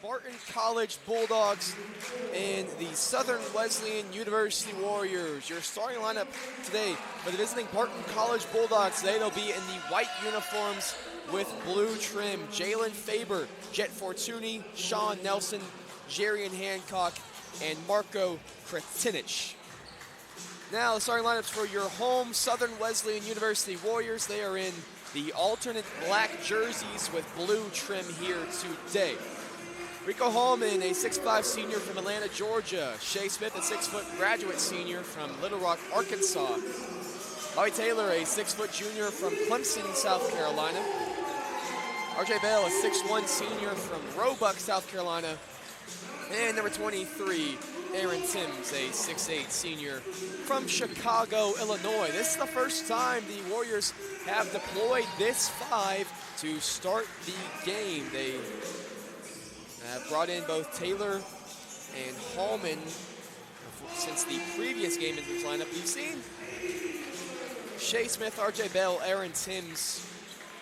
Barton College Bulldogs and the Southern Wesleyan University Warriors. Your starting lineup today for the visiting Barton College Bulldogs. Today they'll be in the white uniforms with blue trim. Jalen Faber, Jet Fortuny, Sean Nelson, Jarian Hancock, and Marco Kretinich. Now the starting lineups for your home Southern Wesleyan University Warriors. They are in the alternate black jerseys with blue trim here today. Rico Hallman, a 6'5" senior from Atlanta, Georgia. Shea Smith, a 6-foot graduate senior from Little Rock, Arkansas. Bobby Taylor, a 6-foot junior from Clemson, South Carolina. RJ Bell, a 6'1" senior from Roebuck, South Carolina. And number 23, Aaron Timms, a 6'8" senior from Chicago, Illinois. This is the first time the Warriors have deployed this five to start the game. They have brought in both Taylor and Hallman since the previous game in this lineup. You've seen Shea Smith, RJ Bell, Aaron Timms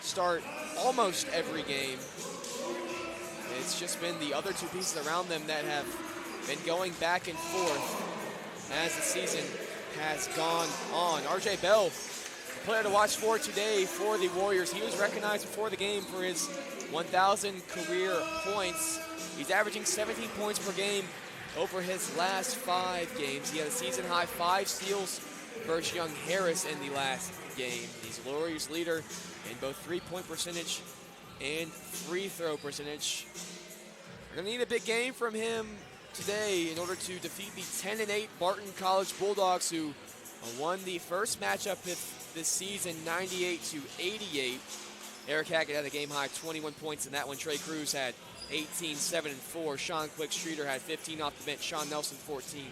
start almost every game. It's just been the other two pieces around them that have been going back and forth as the season has gone on. RJ Bell, the player to watch for today for the Warriors. He was recognized before the game for his 1,000 career points. He's averaging 17 points per game over his last 5 games. He had a season-high 5 steals versus Young Harris in the last game. He's the Warriors leader in both three-point percentage and free throw percentage. We're going to need a big game from him today in order to defeat the 10-8 Barton College Bulldogs, who won the first matchup this season 98-88. Eric Hackett had a game-high 21 points in that one. Trey Cruz had 18, 7, and 4. Sean Quick-Streeter had 15 off the bench. Sean Nelson 14.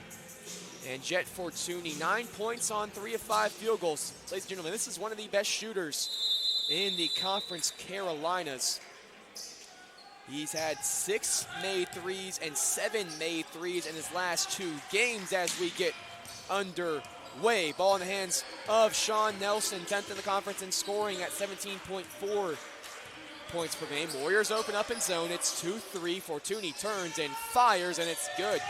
And Jet Fortuny 9 points on 3 of 5 field goals. Ladies and gentlemen, this is one of the best shooters in the Conference Carolinas. He's had 6 made threes and 7 made threes in his last 2 games as we get underway. Ball in the hands of Sean Nelson, 10th in the conference in scoring at 17.4 points per game. Warriors open up in zone. It's 2-3. Fortuny turns and fires, and it's good.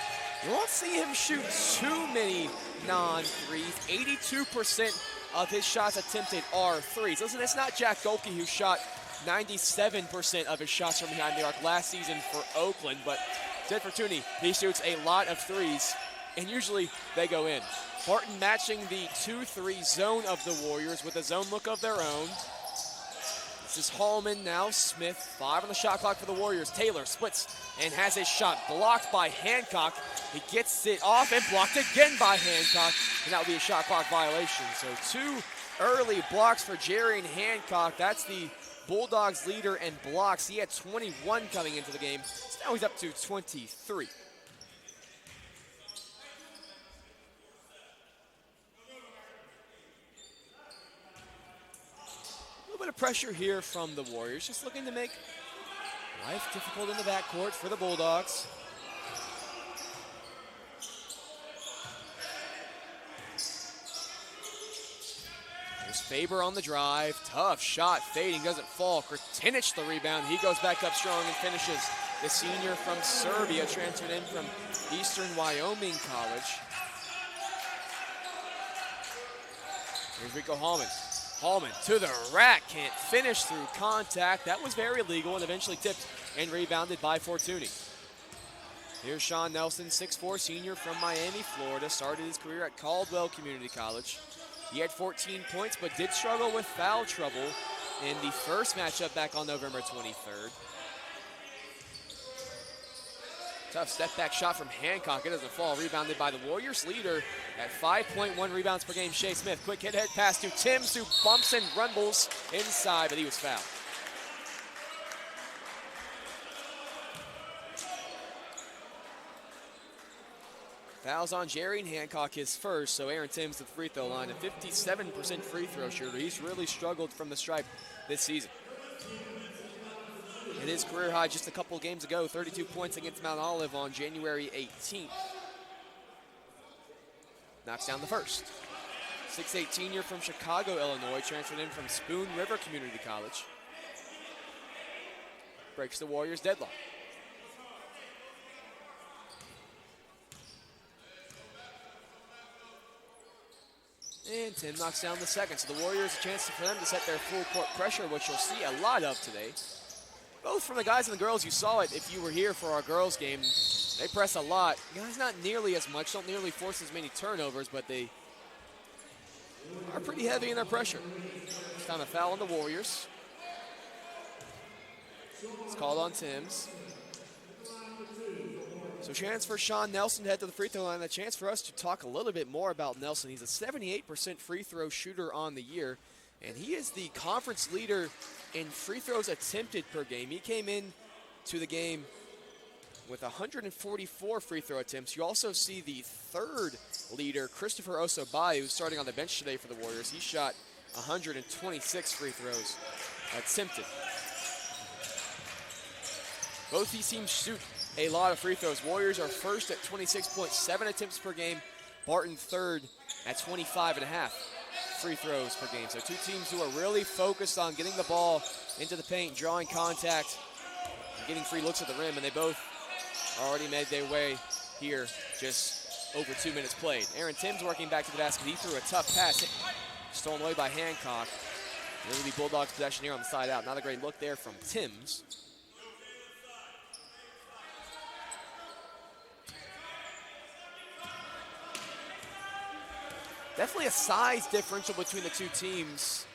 You won't see him shoot too many non-threes. 82% of his shots attempted are threes. Listen, it's not Jack Golke who shot 97% of his shots from behind the arc last season for Oakland, but Jet Fortuny, he shoots a lot of threes, and usually they go in. Barton matching the 2-3 zone of the Warriors with a zone look of their own. This is Hallman, now Smith, 5 on the shot clock for the Warriors. Taylor splits and has his shot blocked by Hancock. He gets it off and blocked again by Hancock, and that will be a shot clock violation. So 2 early blocks for Jarian Hancock. That's the Bulldogs leader in blocks. He had 21 coming into the game, so now he's up to 23. A little bit of pressure here from the Warriors, just looking to make life difficult in the backcourt for the Bulldogs. There's Faber on the drive, tough shot, fading, doesn't fall. Kretinich the rebound, he goes back up strong and finishes. The senior from Serbia, transferred in from Eastern Wyoming College. Here's Rico Hallman. Hallman to the rack, can't finish through contact. That was very illegal and eventually tipped and rebounded by Fortuny. Here's Sean Nelson, 6'4", senior from Miami, Florida. Started his career at Caldwell Community College. He had 14 points, but did struggle with foul trouble in the first matchup back on November 23rd. Tough step-back shot from Hancock. It doesn't fall. Rebounded by the Warriors leader at 5.1 rebounds per game. Shea Smith, quick hit-ahead pass to Timms, who bumps and rumbles inside, but he was fouled. Fouls on Jarian Hancock, his first, so Aaron Timms to the free throw line, a 57% free throw shooter. He's really struggled from the stripe this season. And his career high just a couple games ago, 32 points against Mount Olive on January 18th. Knocks down the first. 6'8" senior from Chicago, Illinois, transferred in from Spoon River Community College. Breaks the Warriors' deadlock. And Tim knocks down the second. So the Warriors, a chance for them to set their full court pressure, which you'll see a lot of today. Both from the guys and the girls. You saw it if you were here for our girls game. They press a lot. Guys not nearly as much, don't nearly force as many turnovers, but they are pretty heavy in their pressure. It's time a foul on the Warriors. It's called on Timms. So chance for Sean Nelson to head to the free throw line. A chance for us to talk a little bit more about Nelson. He's a 78% free throw shooter on the year, and he is the conference leader in free throws attempted per game. He came in to the game with 144 free throw attempts. You also see the third leader, Christopher Osobay, who's starting on the bench today for the Warriors. He shot 126 free throws attempted. Both these teams shoot a lot of free throws. Warriors are first at 26.7 attempts per game. Barton third at 25.5 free throws per game. So two teams who are really focused on getting the ball into the paint, drawing contact, and getting free looks at the rim, and they both already made their way here just over 2 minutes played. Aaron Timms working back to the basket. He threw a tough pass, stolen away by Hancock. Really be Bulldogs possession here on the side out. Not a great look there from Timms. Definitely a size differential between the two teams,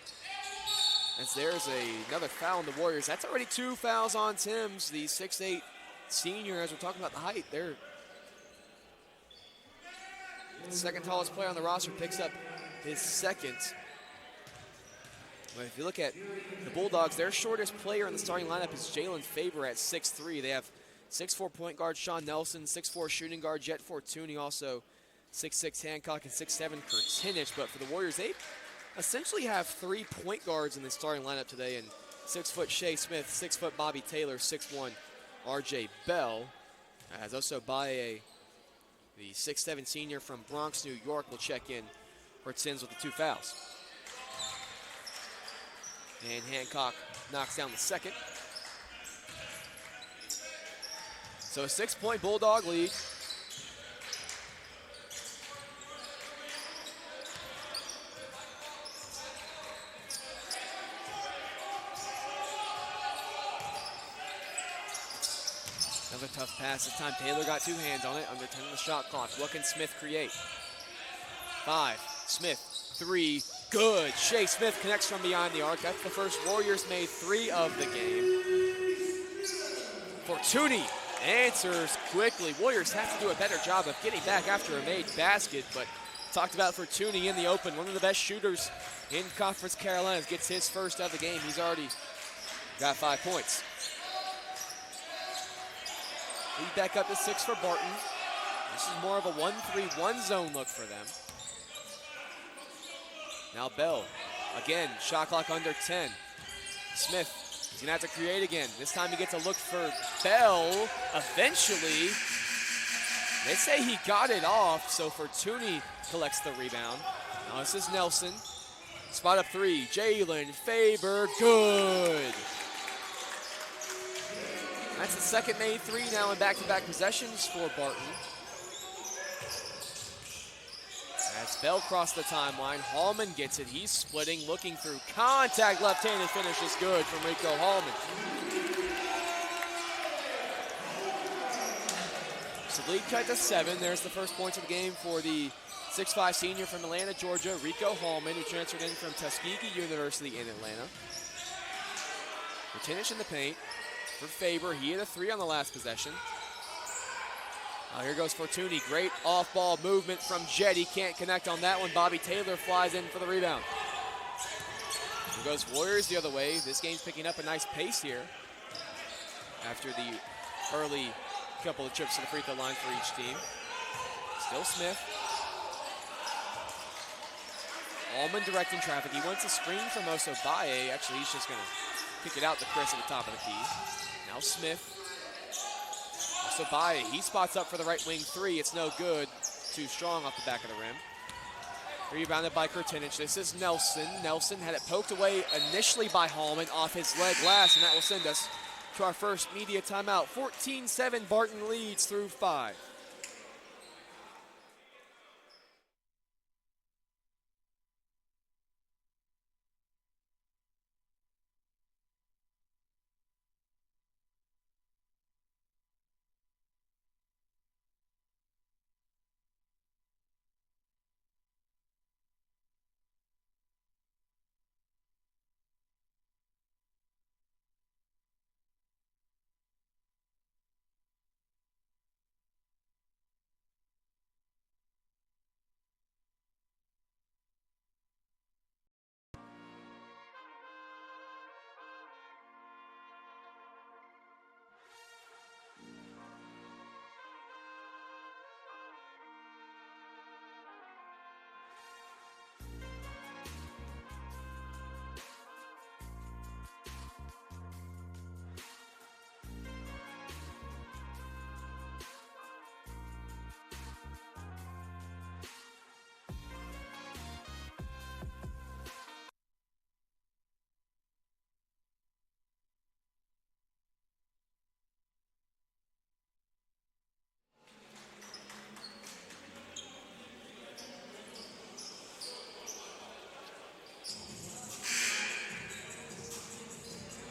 as there's another foul on the Warriors. That's already 2 fouls on Timms, the 6'8" senior. As we're talking about the height, they're the second tallest player on the roster, picks up his second. But if you look at the Bulldogs, their shortest player in the starting lineup is Jalen Faber at 6'3". They have 6'4" point guard Sean Nelson, 6'4" shooting guard Jet Fortuny, also 6'6" Hancock, and 6'7" Kurtinich. But for the Warriors, they essentially have 3 point guards in the starting lineup today, and 6' Shea Smith, 6' Bobby Taylor, 6'1" RJ Bell. As Osobay, the 6'7" senior from Bronx, New York, will check in for Timms with the 2 fouls. And Hancock knocks down the second. So a 6-point Bulldog lead. Another tough pass. This time Taylor got 2 hands on it. Under 10 on the shot clock. What can Smith create? 5. Smith. 3. Good. Shea Smith connects from behind the arc. That's the first Warriors made 3 of the game. Fortuny answers quickly. Warriors have to do a better job of getting back after a made basket, but talked about Fortuny in the open. One of the best shooters in Conference Carolinas. Gets his first of the game. He's already got 5 points. Lead back up to 6 for Barton. This is more of a 1-3-1 zone look for them. Now Bell, again, shot clock under 10. Smith, he's gonna have to create again. This time he gets a look for Bell. Eventually, they say he got it off, so Fortuny collects the rebound. Now this is Nelson. Spot up 3, Jalen Faber, good. That's the second made 3 now in back-to-back possessions for Barton. As Bell crossed the timeline, Hallman gets it. He's splitting, looking through contact. Left-handed finish is good from Rico Hallman. So lead cut to 7. There's the first points of the game for the 6'5" senior from Atlanta, Georgia, Rico Hallman, who transferred in from Tuskegee University in Atlanta. Kurtinich in the paint for Faber. He hit a 3 on the last possession. Here goes Fortuny. Great off-ball movement from Jet. He can't connect on that one. Bobby Taylor flies in for the rebound. Here goes Warriors the other way. This game's picking up a nice pace here after the early couple of trips to the free throw line for each team. Still Smith. Allman directing traffic. He wants a screen from Osobay. Actually, he's just going to kick it out to Chris at the top of the key. Now Smith. Osobay, he spots up for the right wing 3. It's no good. Too strong off the back of the rim. Rebounded by Kurtinich. This is Nelson. Nelson had it poked away initially by Hallman off his leg last, and that will send us to our first media timeout. 14-7, Barton leads through 5.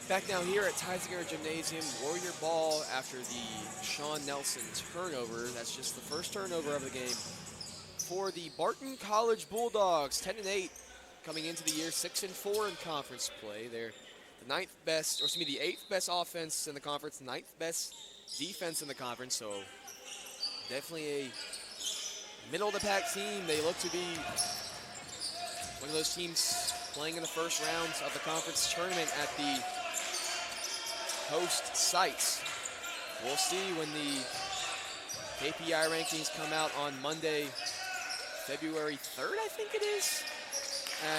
Back now here at Teisinger Gymnasium, Warrior ball after the Sean Nelson turnover. That's just the first turnover of the game for the Barton College Bulldogs. 10-8 coming into the year, 6-4 in conference play. They're the the 8th best offense in the conference, 9th best defense in the conference. So definitely a middle of the pack team. They look to be one of those teams playing in the first rounds of the conference tournament at the host sites. We'll see when the KPI rankings come out on Monday, February 3rd, I think it is,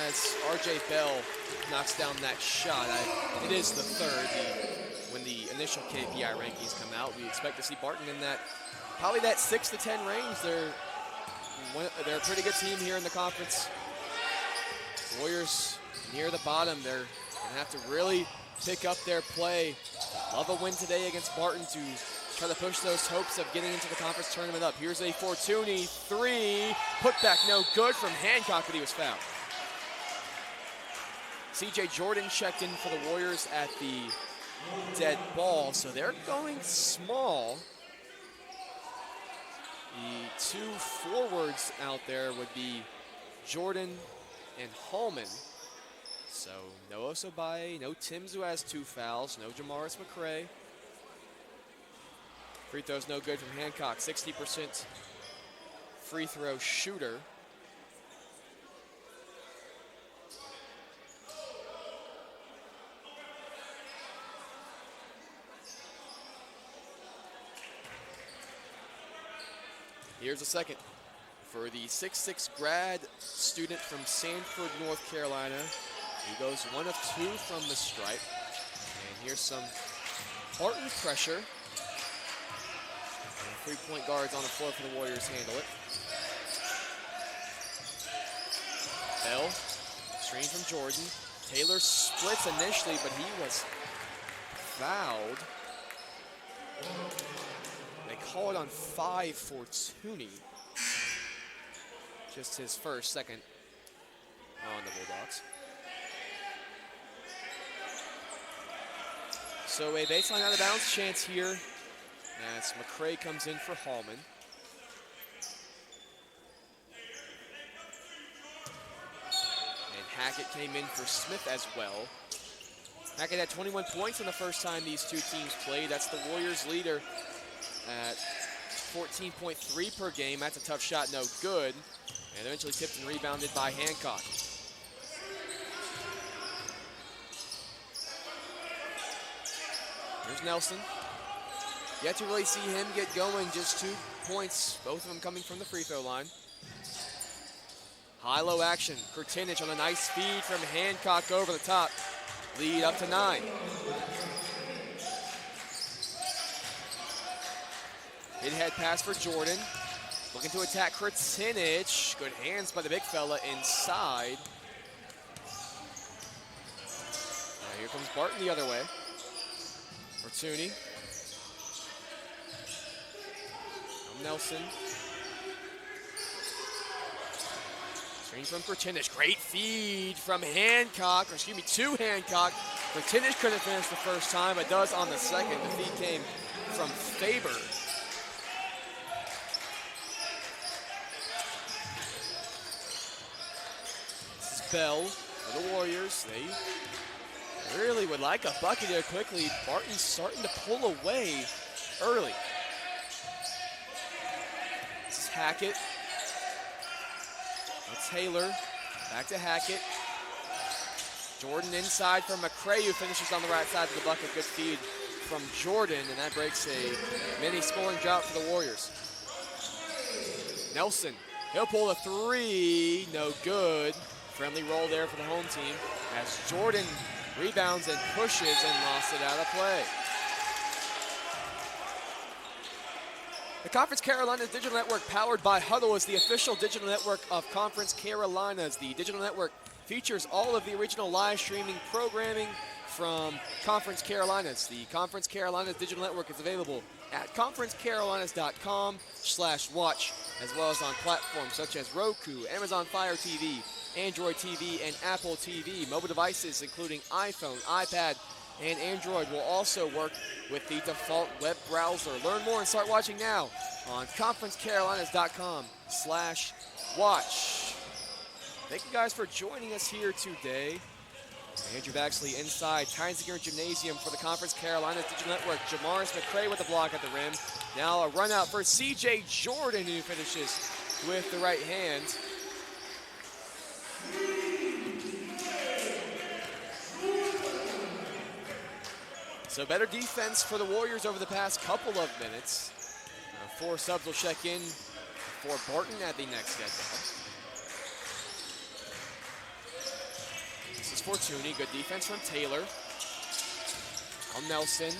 as RJ Bell knocks down that shot. It is the 3rd, when the initial KPI rankings come out. We expect to see Barton in that, probably that 6 to 10 range. They're a pretty good team here in the conference. Warriors near the bottom. They're going to have to really pick up their play. Love a win today against Barton to try to push those hopes of getting into the conference tournament up. Here's a Fortuny three. Put back no good from Hancock, but he was fouled. CJ Jordan checked in for the Warriors at the dead ball, so they're going small. The two forwards out there would be Jordan and Hallman. So no Osobaye, no Timms, who has 2 fouls, no Jamaris McCray. Free throw's no good from Hancock, 60% free throw shooter. Here's a second for the 6'6" grad student from Sanford, North Carolina. He goes 1 of 2 from the stripe. And here's some Barton pressure. And 3-point guards on the floor for the Warriors handle it. Bell, screen from Jordan. Taylor splits initially, but he was fouled. They call it on 5 for Tooney. Just his second on the Bulldogs. So a baseline out of bounds chance here as McCray comes in for Hallman. And Hackett came in for Smith as well. Hackett had 21 points in the first time these two teams played. That's the Warriors' leader at 14.3 per game. That's a tough shot, no good. And eventually tipped and rebounded by Hancock. Here's Nelson. Yet to really see him get going, just 2 points, both of them coming from the free throw line. High-low action. Kurtinich on a nice feed from Hancock over the top. Lead up to 9. Mid-head pass for Jordan. Looking to attack Kurtinich. Good hands by the big fella inside. Now here comes Barton the other way. Fortuny. Nelson. Screen from Kurtinich. Great feed from Hancock, or excuse me, to Hancock. Kurtinich couldn't finish the first time, but does on the second. The feed came from Faber. This is Bell for the Warriors. They really would like a bucket here quickly. Barton's starting to pull away early. This is Hackett. Taylor, back to Hackett. Jordan inside from McCray, who finishes on the right side of the bucket. Good feed from Jordan, and that breaks a mini scoring drought for the Warriors. Nelson, he'll pull a 3, no good. Friendly roll there for the home team as Jordan rebounds and pushes and lost it out of play. The Conference Carolinas Digital Network, powered by Huddle, is the official digital network of Conference Carolinas. The digital network features all of the original live streaming programming from Conference Carolinas. The Conference Carolinas Digital Network is available at conferencecarolinas.com/watch, as well as on platforms such as Roku, Amazon Fire TV, Android TV, and Apple TV. Mobile devices including iPhone, iPad, and Android will also work with the default web browser. Learn more and start watching now on conferencecarolinas.com/watch. Thank you guys for joining us here today. Andrew Baxley inside Teinsinger Gymnasium for the Conference Carolinas Digital Network. Jamaris McCray with the block at the rim. Now a run out for CJ Jordan, who finishes with the right hand. So better defense for the Warriors over the past couple of minutes. 4 subs will check in for Barton at the next get-down. This is Fortuny, good defense from Taylor. On Nelson.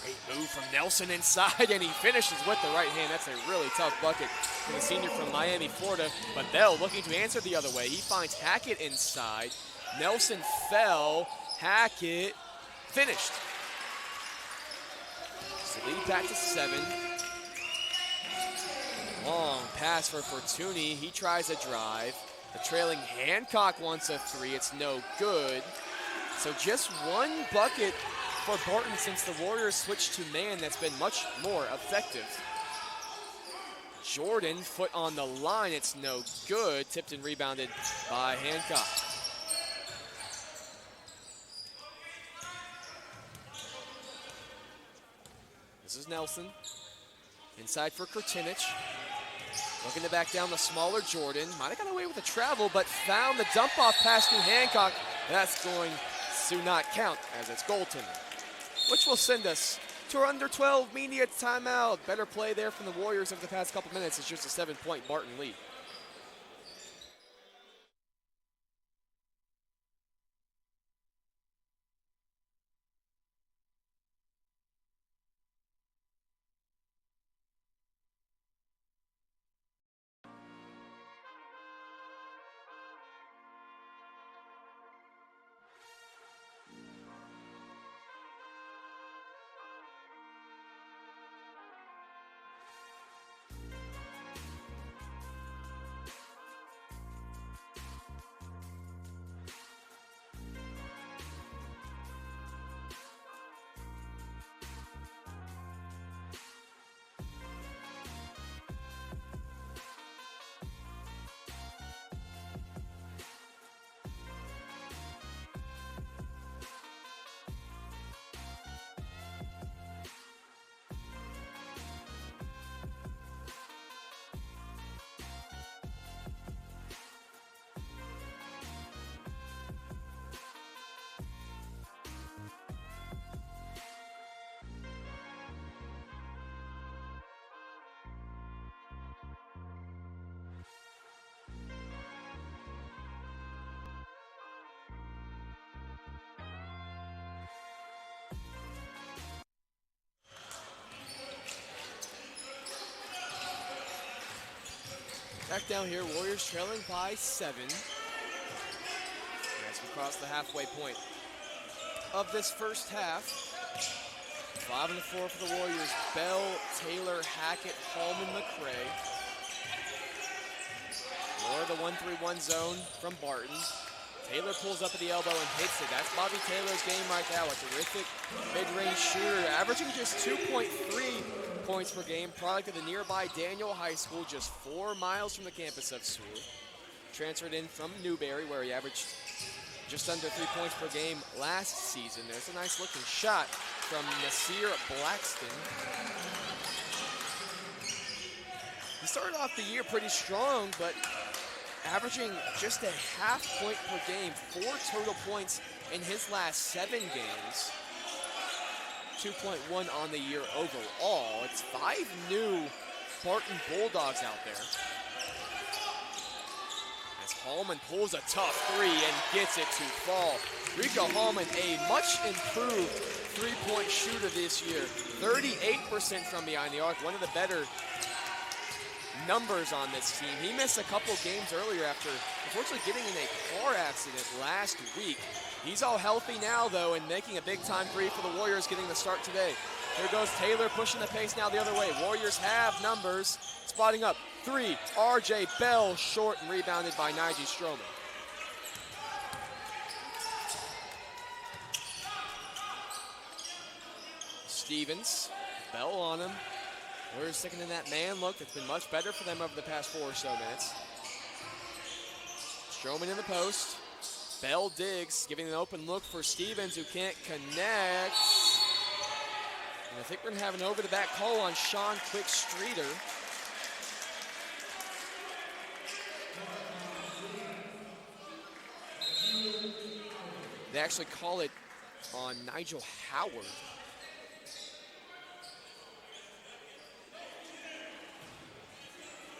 Great move from Nelson inside, and he finishes with the right hand. That's a really tough bucket for the senior from Miami, Florida. But Bell looking to answer the other way. He finds Hackett inside. Nelson fell. Hackett finished. So lead back to 7. Long pass for Fortuny. He tries a drive. The trailing Hancock wants a 3. It's no good. So just 1 bucket for Barton since the Warriors switched to man. That's been much more effective. Jordan, foot on the line. It's no good. Tipped and rebounded by Hancock. This is Nelson. Inside for Kurtinich. Looking to back down the smaller Jordan. Might have got away with the travel, but found the dump-off pass to Hancock. That's going to not count as it's goaltending, which will send us to our under 12 media timeout. Better play there from the Warriors over the past couple minutes. It's just a 7-point Barton lead. Back down here, Warriors trailing by 7. As we cross the halfway point of this first half. 5 and 4 for the Warriors. Bell, Taylor, Hackett, Hallman, McCray. More of the 1-3-1 zone from Barton. Taylor pulls up at the elbow and hits it. That's Bobby Taylor's game right now. A terrific mid-range shooter, averaging just 2.3 points per game, product of the nearby Daniel High School, just 4 miles from the campus of SWU. Transferred in from Newberry, where he averaged just under 3 points per game last season. There's a nice looking shot from Nasir Blackston. He started off the year pretty strong, but averaging just a half point per game, 4 total points in his last 7 games. 2.1 on the year overall. It's 5 new Barton Bulldogs out there. As Hallman pulls a tough 3 and gets it to fall. Rico Hallman, a much improved 3-point shooter this year. 38% from behind the arc, one of the better numbers on this team. He missed a couple games earlier after unfortunately getting in a car accident last week. He's all healthy now, though, and making a big-time 3 for the Warriors, getting the start today. Here goes Taylor, pushing the pace now the other way. Warriors have numbers. Spotting up 3, RJ Bell, short and rebounded by Nige Stroman. Stevens, Bell on him. Warriors sticking in that man look that's been much better for them over the past 4 or so minutes. Stroman in the post. Bell digs, giving an open look for Stevens, who can't connect. And I think we're gonna have an over-the-back call on Sean Quick-Streeter. They actually call it on Nigel Howard.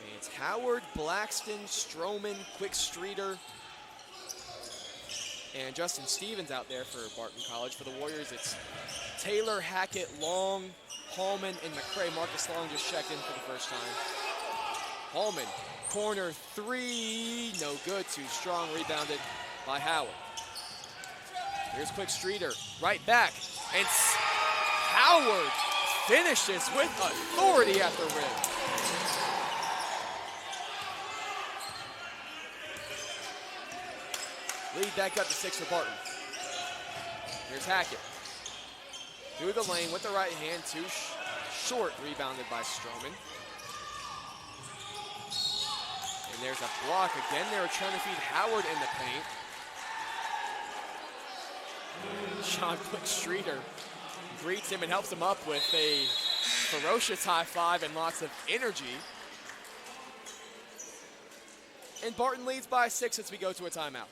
And it's Howard, Blackston, Stroman, Quick-Streeter, and Justin Stevens out there for Barton College. For the Warriors, it's Taylor, Hackett, Long, Hallman, and McCray. Marcus Long just checked in for the first time. Hallman, corner 3, no good, too strong, rebounded by Howard. Here's Quick-Streeter, right back, and Howard finishes with authority at the rim. Lead back up to 6 for Barton. Here's Hackett. Through the lane with the right hand, too short, rebounded by Stroman. And there's a block. Again, they were trying to feed Howard in the paint. Sean Quick-Streeter greets him and helps him up with a ferocious high five and lots of energy. And Barton leads by 6 as we go to a timeout.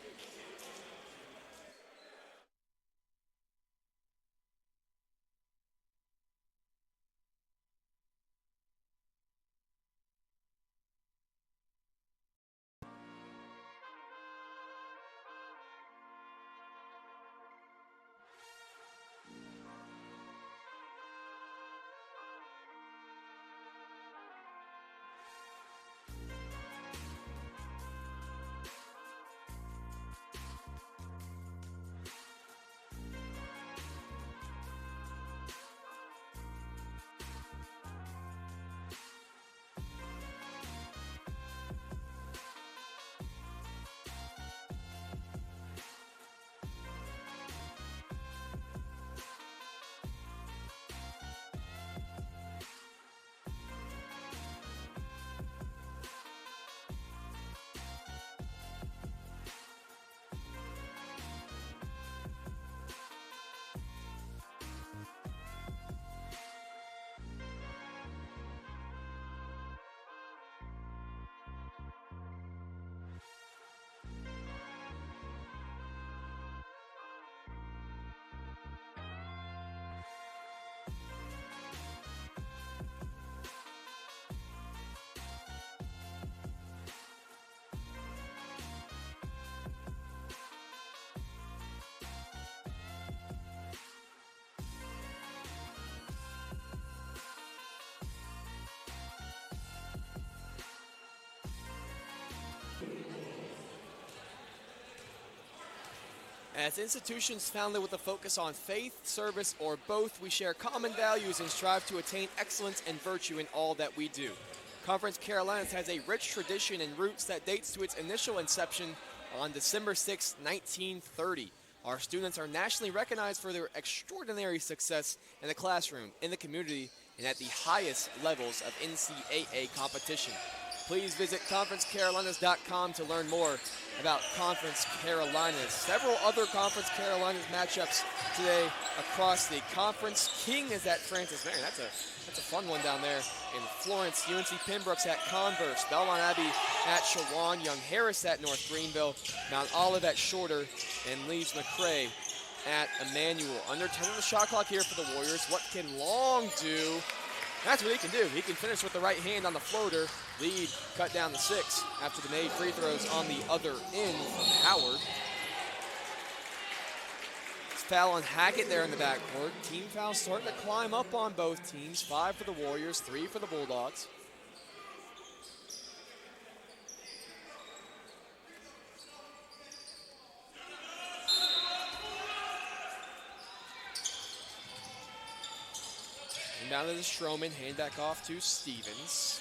As institutions founded with a focus on faith, service, or both, we share common values and strive to attain excellence and virtue in all that we do. Conference Carolinas has a rich tradition and roots that dates to its initial inception on December 6, 1930. Our students are nationally recognized for their extraordinary success in the classroom, in the community, and at the highest levels of NCAA competition. Please visit conferencecarolinas.com to learn more about Conference Carolinas. Several other Conference Carolinas matchups today across the conference. King is at Francis Marion. That's a fun one down there in Florence. UNC Pembroke's at Converse. Belmont Abbey at Shawan. Young Harris at North Greenville. Mount Olive at Shorter. And Leeds McCray at Emmanuel. Under 10 on the shot clock here for the Warriors. What can Long do? That's what he can do. He can finish with the right hand on the floater. Lead cut down to 6 after the made free throws on the other end from Howard. Foul on Hackett there in the backcourt. Team foul starting to climb up on both teams. 5 for the Warriors, 3 for the Bulldogs. Down to the Stroman, hand back off to Stevens.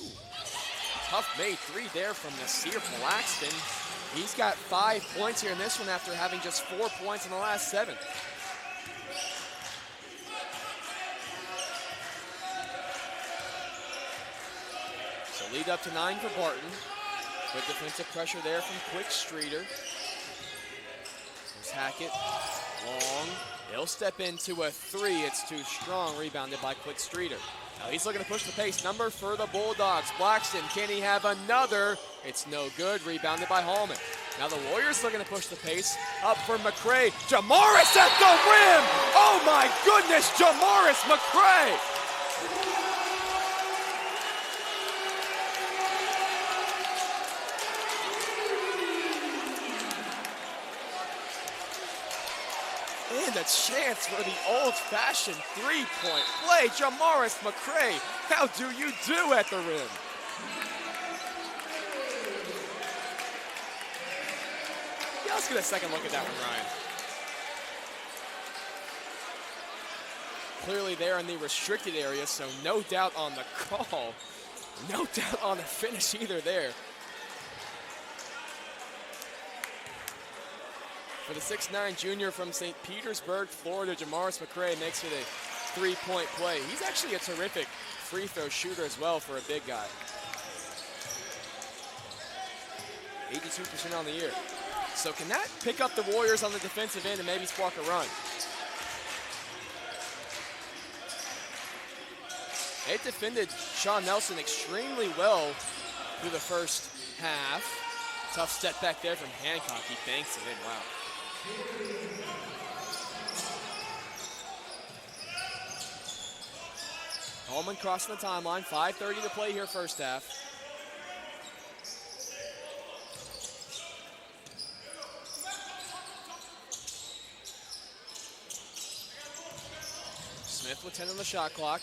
Ooh. Tough made 3 there from Nasir Blackston. He's got 5 points here in this one after having just 4 points in the last 7. So lead up to 9 for Barton. Good defensive pressure there from Quick Streeter. There's Hackett, long. He'll step into a 3. It's too strong, rebounded by Quick Streeter. Now he's looking to push the pace. Number for the Bulldogs, Blackston. Can he have another? It's no good, rebounded by Hallman. Now the Warriors looking to push the pace. Up for McCray. Jamaris at the rim! Oh my goodness, Jamaris McCray! And a chance for the old-fashioned three-point play. Jamaris McCray, how do you do at the rim? Yeah, let's get a second look at that one, Ryan. Clearly they're in the restricted area, so no doubt on the call. No doubt on the finish either there. For the 6'9" junior from St. Petersburg, Florida, Jamaris McCray makes it a three-point play. He's actually a terrific free throw shooter as well for a big guy. 82% on the year. So can that pick up the Warriors on the defensive end and maybe spark a run? They defended Sean Nelson extremely well through the first half. Tough step back there from Hancock. He banks it in. Wow. Holman crossing the timeline. 5:30 to play here first half. Smith with 10 on the shot clock.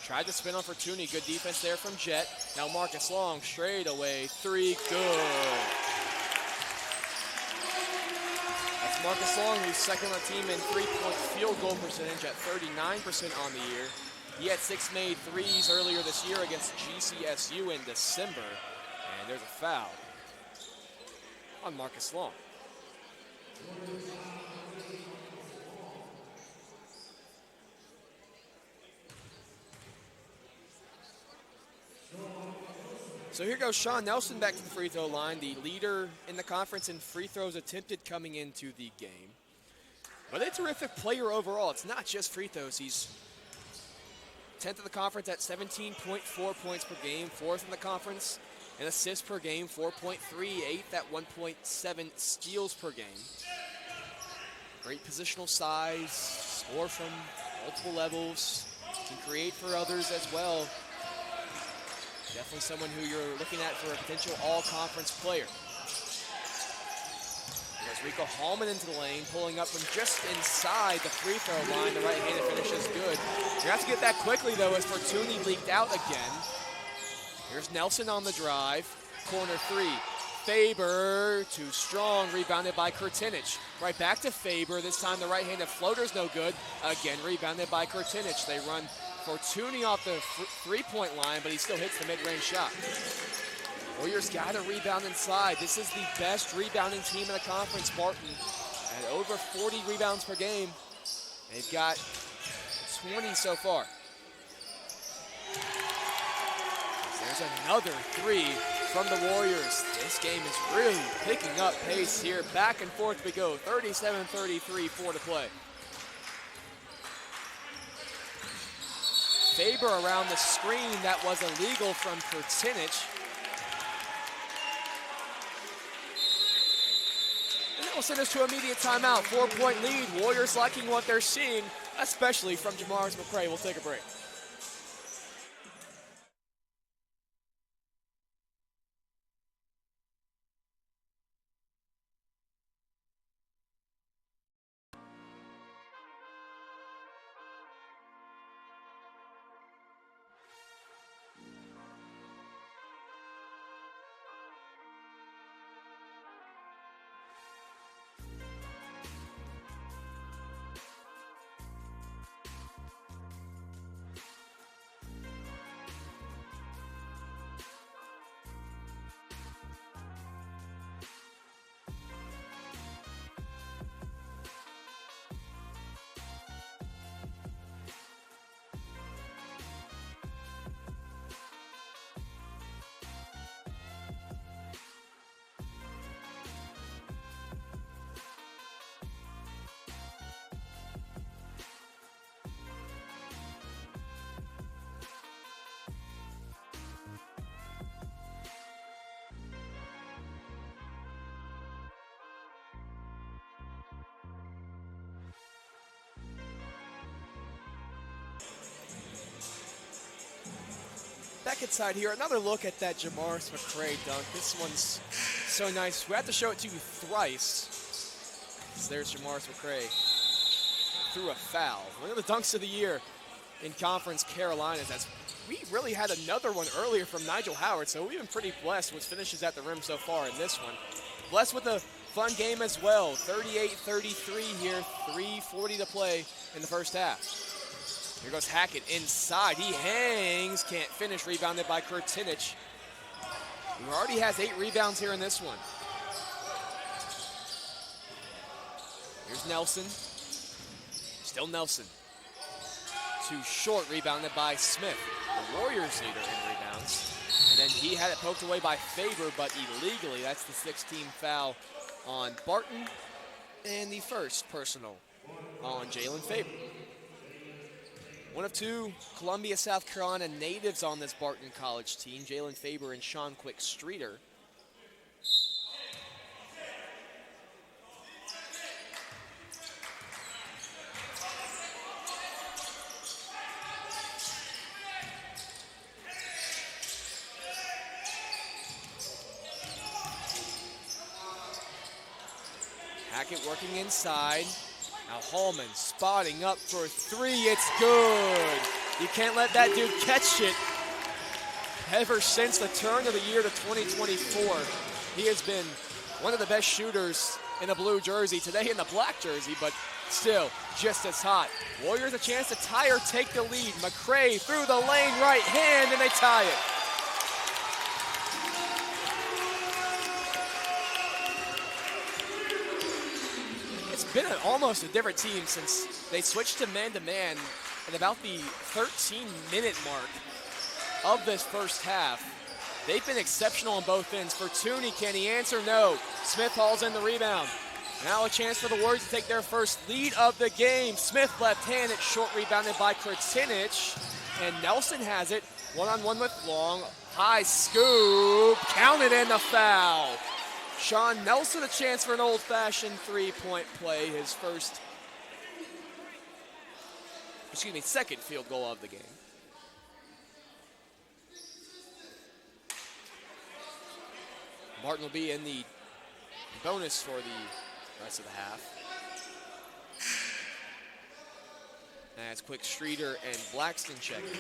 Tried to spin on for Tooney. Good defense there from Jet. Now Marcus Long, straight away, 3, good. That's Marcus Long, who's second on the team in three-point field goal percentage at 39% on the year. He had 6 made threes earlier this year against GCSU in December. And there's a foul on Marcus Long. So here goes Sean Nelson back to the free throw line, the leader in the conference in free throws attempted coming into the game. But a terrific player overall. It's not just free throws. He's 10th in the conference at 17.4 points per game, 4th in the conference in assists per game, 4.3, 8th at 1.7 steals per game. Great positional size, score from multiple levels, can create for others as well. Definitely someone who you're looking at for a potential all-conference player. There's Rico Hallman into the lane, pulling up from just inside the free throw line. The right-handed finish is good. You have to get that quickly, though, as Fortuny leaked out again. Here's Nelson on the drive. Corner 3. Faber, too strong, rebounded by Kurtinich. Right back to Faber. This time the right-handed floater's no good. Again, rebounded by Kurtinich. They run Fortuny off the three-point line, but he still hits the mid-range shot. Warriors got a rebound inside. This is the best rebounding team in the conference, Barton, at over 40 rebounds per game. They've got 20 so far. There's another 3 from the Warriors. This game is really picking up pace here. Back and forth we go. 37-33, 4 to play. Faber around the screen. That was illegal from Kurtinich. And that will send us to immediate timeout. 4-point lead. Warriors liking what they're seeing, especially from Jamaris McCray. We'll take a break. Beckett side here, another look at that Jamaris McCray dunk. This one's so nice. We have to show it to you thrice. So there's Jamaris McCray through a foul. One of the dunks of the year in Conference Carolinas. As we really had another one earlier from Nigel Howard, so we've been pretty blessed with finishes at the rim so far in this one. Blessed with a fun game as well. 38-33 here, 3:40 to play in the first half. Here goes Hackett inside. He hangs, can't finish. Rebounded by Kurtinich, who already has 8 rebounds here in this one. Here's Nelson. Still Nelson. Too short, rebounded by Smith, the Warriors leader in rebounds. And then he had it poked away by Faber, but illegally. That's the 16th foul on Barton, and the first personal on Jalen Faber. One of 2 Columbia, South Carolina natives on this Barton College team, Jalen Faber and Sean Quick-Streeter. Hackett working inside. Now Hallman spotting up for 3. It's good. You can't let that dude catch it. Ever since the turn of the year to 2024, he has been one of the best shooters in a blue jersey. Today in the black jersey, but still just as hot. Warriors a chance to tie or take the lead. McCray through the lane, right hand, and they tie it. Been almost a different team since they switched to man-to-man at about the 13-minute mark of this first half. They've been exceptional on both ends. Fortuny, can he answer? No. Smith hauls in the rebound. Now a chance for the Warriors to take their first lead of the game. Smith left-handed, short rebounded by Kurtinich, and Nelson has it. One-on-one with Long. High scoop, counted in the foul. Sean Nelson a chance for an old-fashioned 3-point play, his second field goal of the game. Barton will be in the bonus for the rest of the half. That's Quick-Streeter and Blackston checking.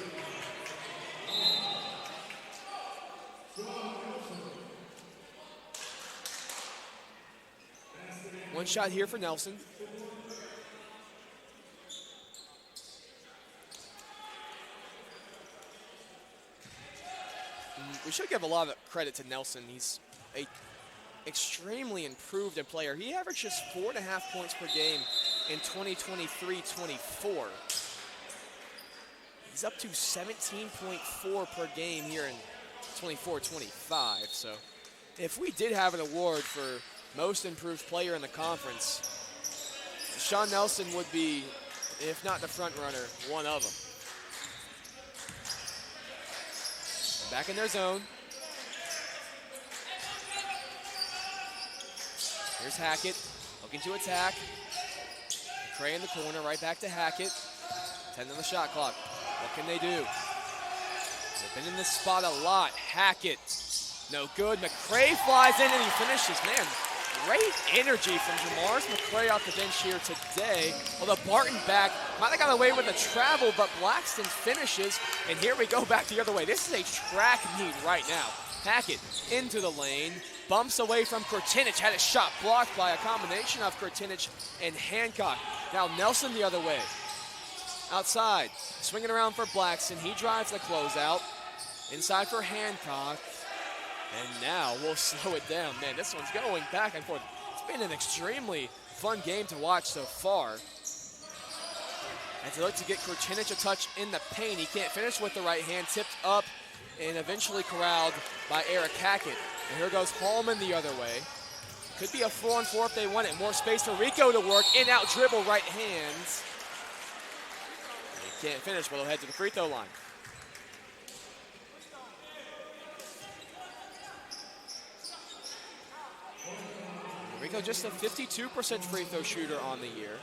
One shot here for Nelson. We should give a lot of credit to Nelson. He's a extremely improved player. He averages 4.5 points per game in 2023-24. He's up to 17.4 per game here in 24-25. So if we did have an award for most improved player in the conference, Sean Nelson would be, if not the front runner, one of them. Back in their zone. Here's Hackett, looking to attack. McCray in the corner, right back to Hackett. 10 on the shot clock. What can they do? They've been in this spot a lot. Hackett, no good. McCray flies in and he finishes. Man, great energy from Jamaris McCray off the bench here today. Although Barton back, might have got away with a travel, but Blackston finishes. And here we go back the other way. This is a track meet right now. Hackett into the lane, bumps away from Kurtinich, had a shot blocked by a combination of Kurtinich and Hancock. Now Nelson the other way. Outside, swinging around for Blackston. He drives the closeout. Inside for Hancock. And now we'll slow it down. Man, this one's going back and forth. It's been an extremely fun game to watch so far. As they look to get Kurtinich a touch in the paint. He can't finish with the right hand. Tipped up and eventually corralled by Eric Hackett. And here goes Hallman the other way. Could be a 4-on-4 if they want it. More space for Rico to work. In-out dribble, right hands. He can't finish, but he'll head to the free throw line. Rico just a 52% free throw shooter on the year.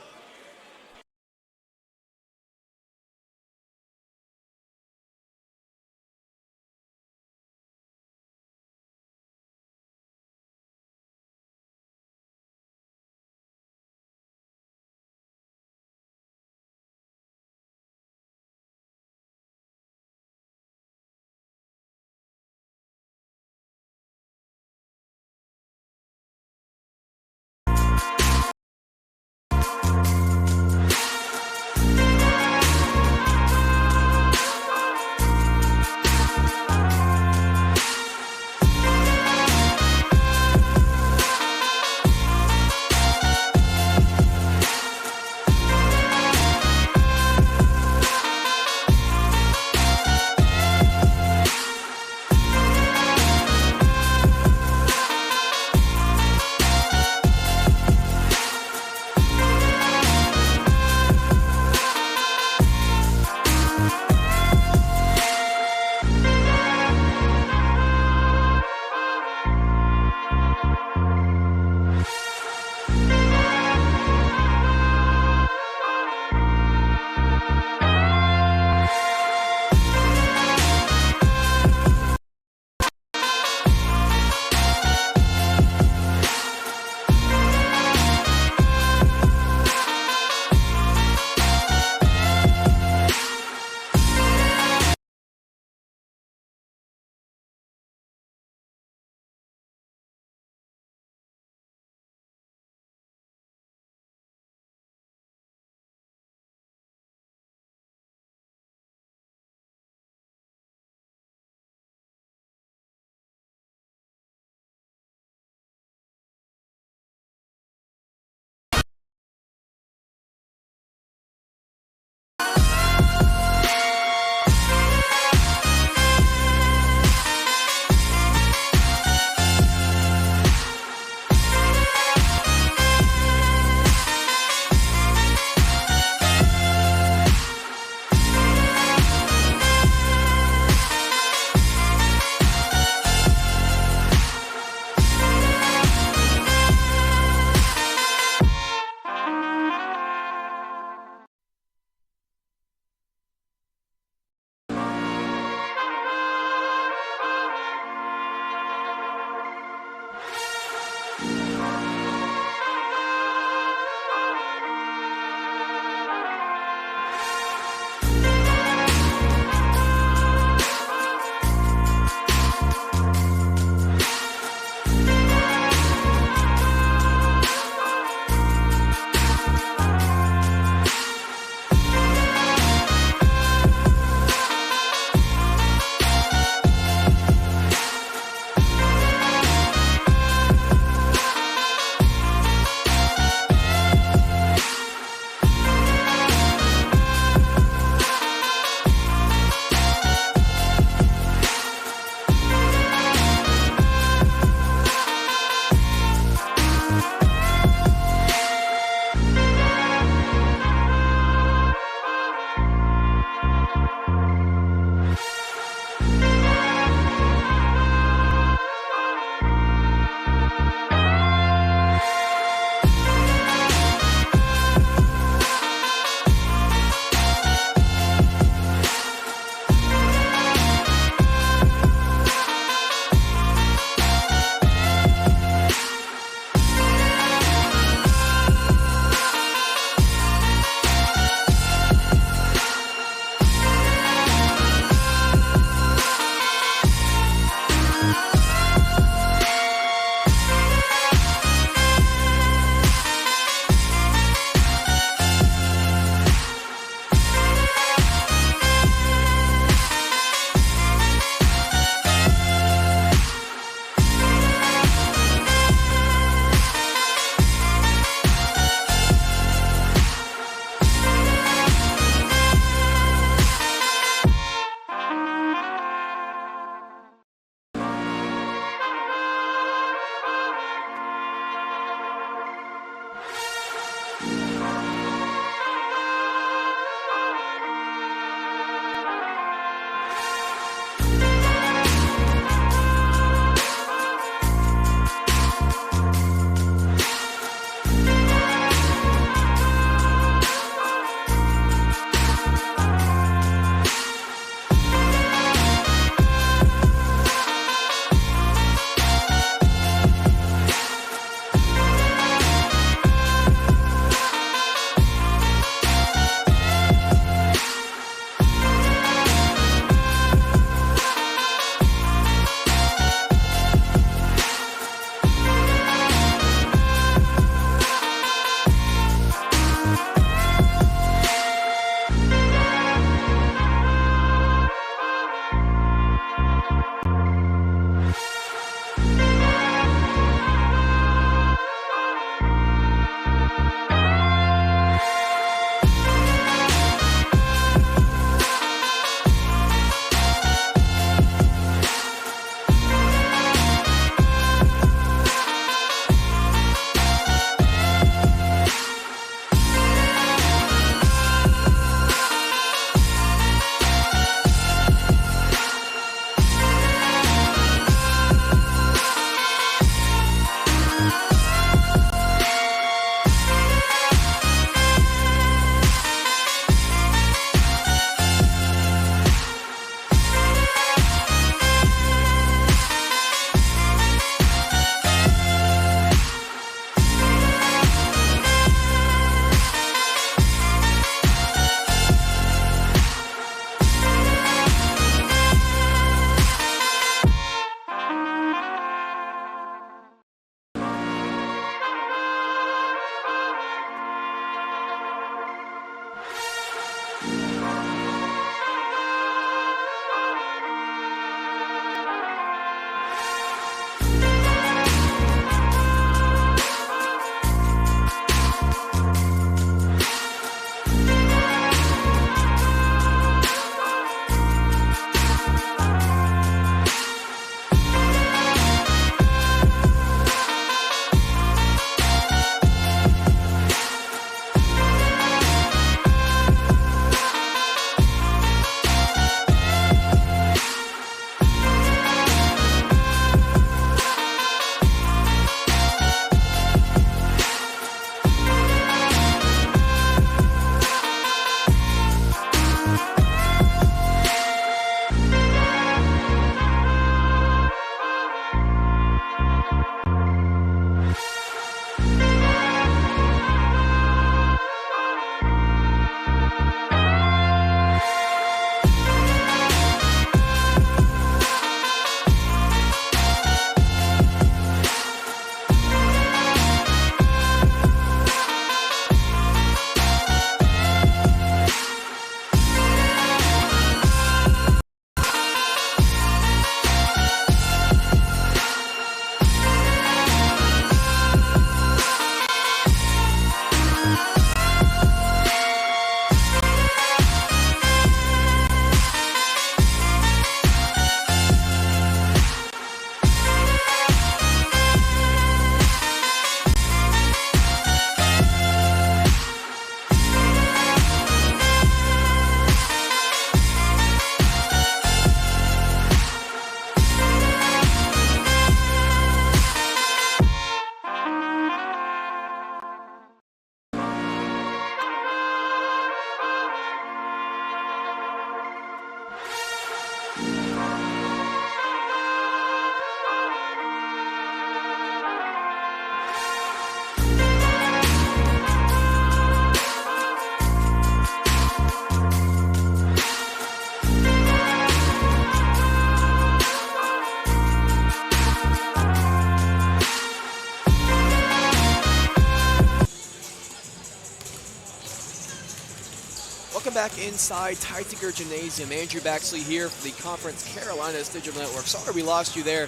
Welcome back inside Titiger Gymnasium. Andrew Baxley here for the Conference Carolinas Digital Network. Sorry we lost you there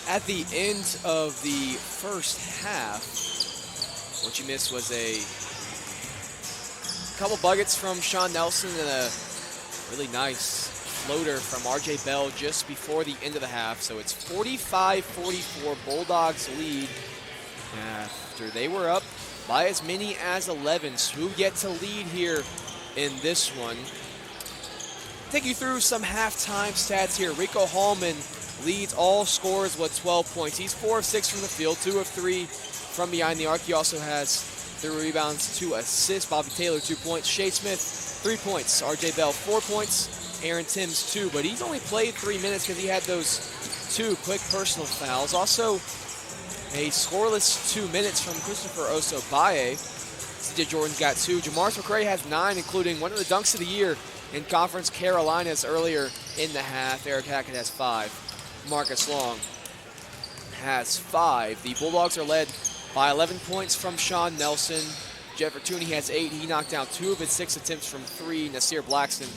at the end of the first half. What you missed was a couple buckets from Sean Nelson and a really nice floater from RJ Bell just before the end of the half. So it's 45-44, Bulldogs lead after they were up by as many as 11. SWU get to lead here in this one. Take you through some halftime stats here. Rico Hallman leads all scorers with 12 points. He's 4 of 6 from the field, 2 of 3 from behind the arc. He also has 3 rebounds, 2 assists. Bobby Taylor, 2 points. Shea Smith, 3 points. RJ Bell, 4 points. Aaron Timms, 2. But he's only played 3 minutes because he had those 2 quick personal fouls. Also, a scoreless 2 minutes from Christopher Osobeye. CJ Jordan's got 2. Jamar's McCray has 9, including one of the dunks of the year in Conference Carolinas earlier in the half. Eric Hackett has 5. Marcus Long has 5. The Bulldogs are led by 11 points from Sean Nelson. Jeff Fortuny has 8. He knocked down 2 of his 6 attempts from 3. Nasir Blackston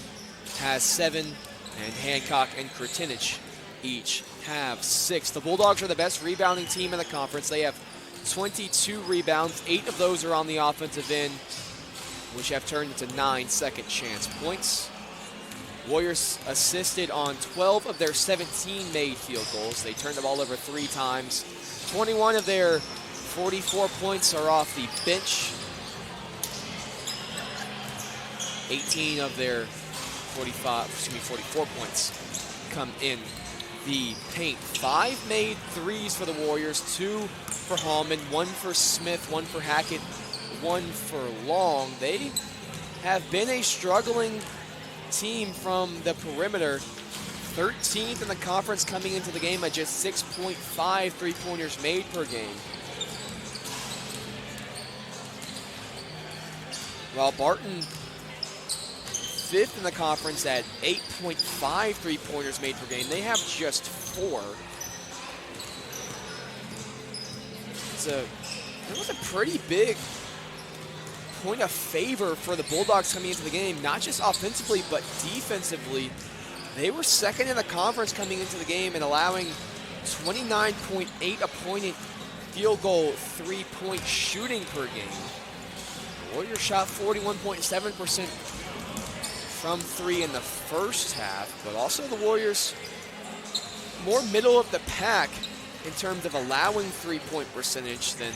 has 7. And Hancock and Kratinich each have 6. The Bulldogs are the best rebounding team in the conference. They have 22 rebounds. 8 of those are on the offensive end, which have turned into 9 second chance points. Warriors assisted on 12 of their 17 made field goals. They turned the ball over 3 times. 21 of their 44 points are off the bench. 18 of their 44 points come in the paint. 5 made threes for the Warriors, 2 for Hallman, 1 for Smith, 1 for Hackett, 1 for Long. They have been a struggling team from the perimeter. 13th in the conference coming into the game at just 6.5 three-pointers made per game. While Barton 5th in the conference at 8.5 three-pointers made per game. They have just 4. It was a pretty big point of favor for the Bulldogs coming into the game, not just offensively, but defensively. They were 2nd in the conference coming into the game and allowing 29.8 opponent field goal three-point shooting per game. The Warriors shot 41.7% from 3 in the first half, but also the Warriors more middle of the pack in terms of allowing three-point percentage than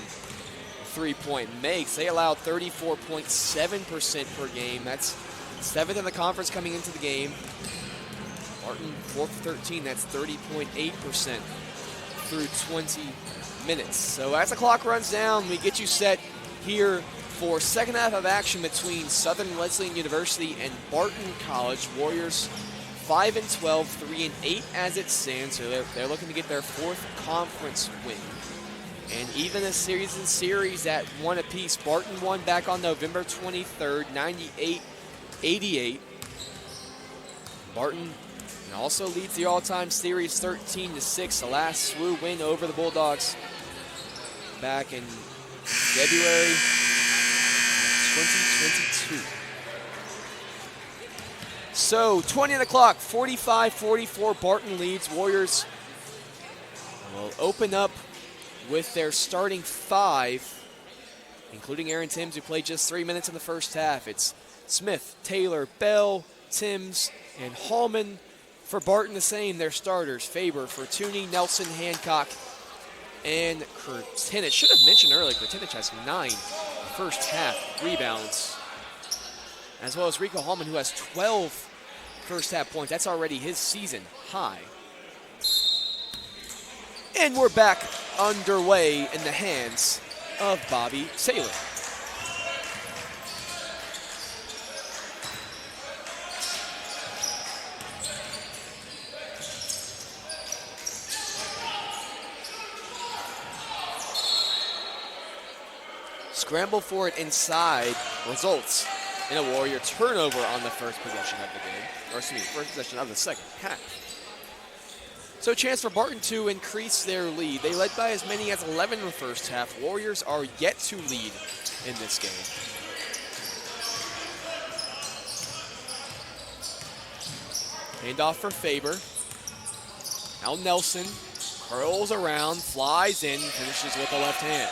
three-point makes. They allowed 34.7% per game. That's 7th in the conference coming into the game. Barton 4 for 13. That's 30.8% through 20 minutes. So as the clock runs down, we get you set here for second half of action between Southern Wesleyan University and Barton College. Warriors 5-12, 3-8 as it stands. So they're looking to get their 4th conference win. And even a series at 1 apiece. Barton won back on November 23rd, 98-88. Barton also leads the all-time series 13-6. The last SWU win over the Bulldogs back in February 2022. So 20 on the clock, 45-44, Barton leads. Warriors will open up with their starting 5, including Aaron Timms, who played just 3 minutes in the first half. It's Smith, Taylor, Bell, Timms, and Hallman. For Barton, the same, their starters, Faber, Fortuny, Nelson, Hancock, and Kratinich. Should have mentioned earlier, Kratinich has 9 first half rebounds, as well as Rico Hallman, who has 12 first half points. That's already his season high. And we're back underway in the hands of Bobby Taylor. Scramble for it inside results in a Warrior turnover on the first possession of the game, or excuse me, first possession of the second half. So a chance for Barton to increase their lead. They led by as many as 11 in the first half. Warriors are yet to lead in this game. Handoff for Faber. Now Nelson curls around, flies in, finishes with the left hand.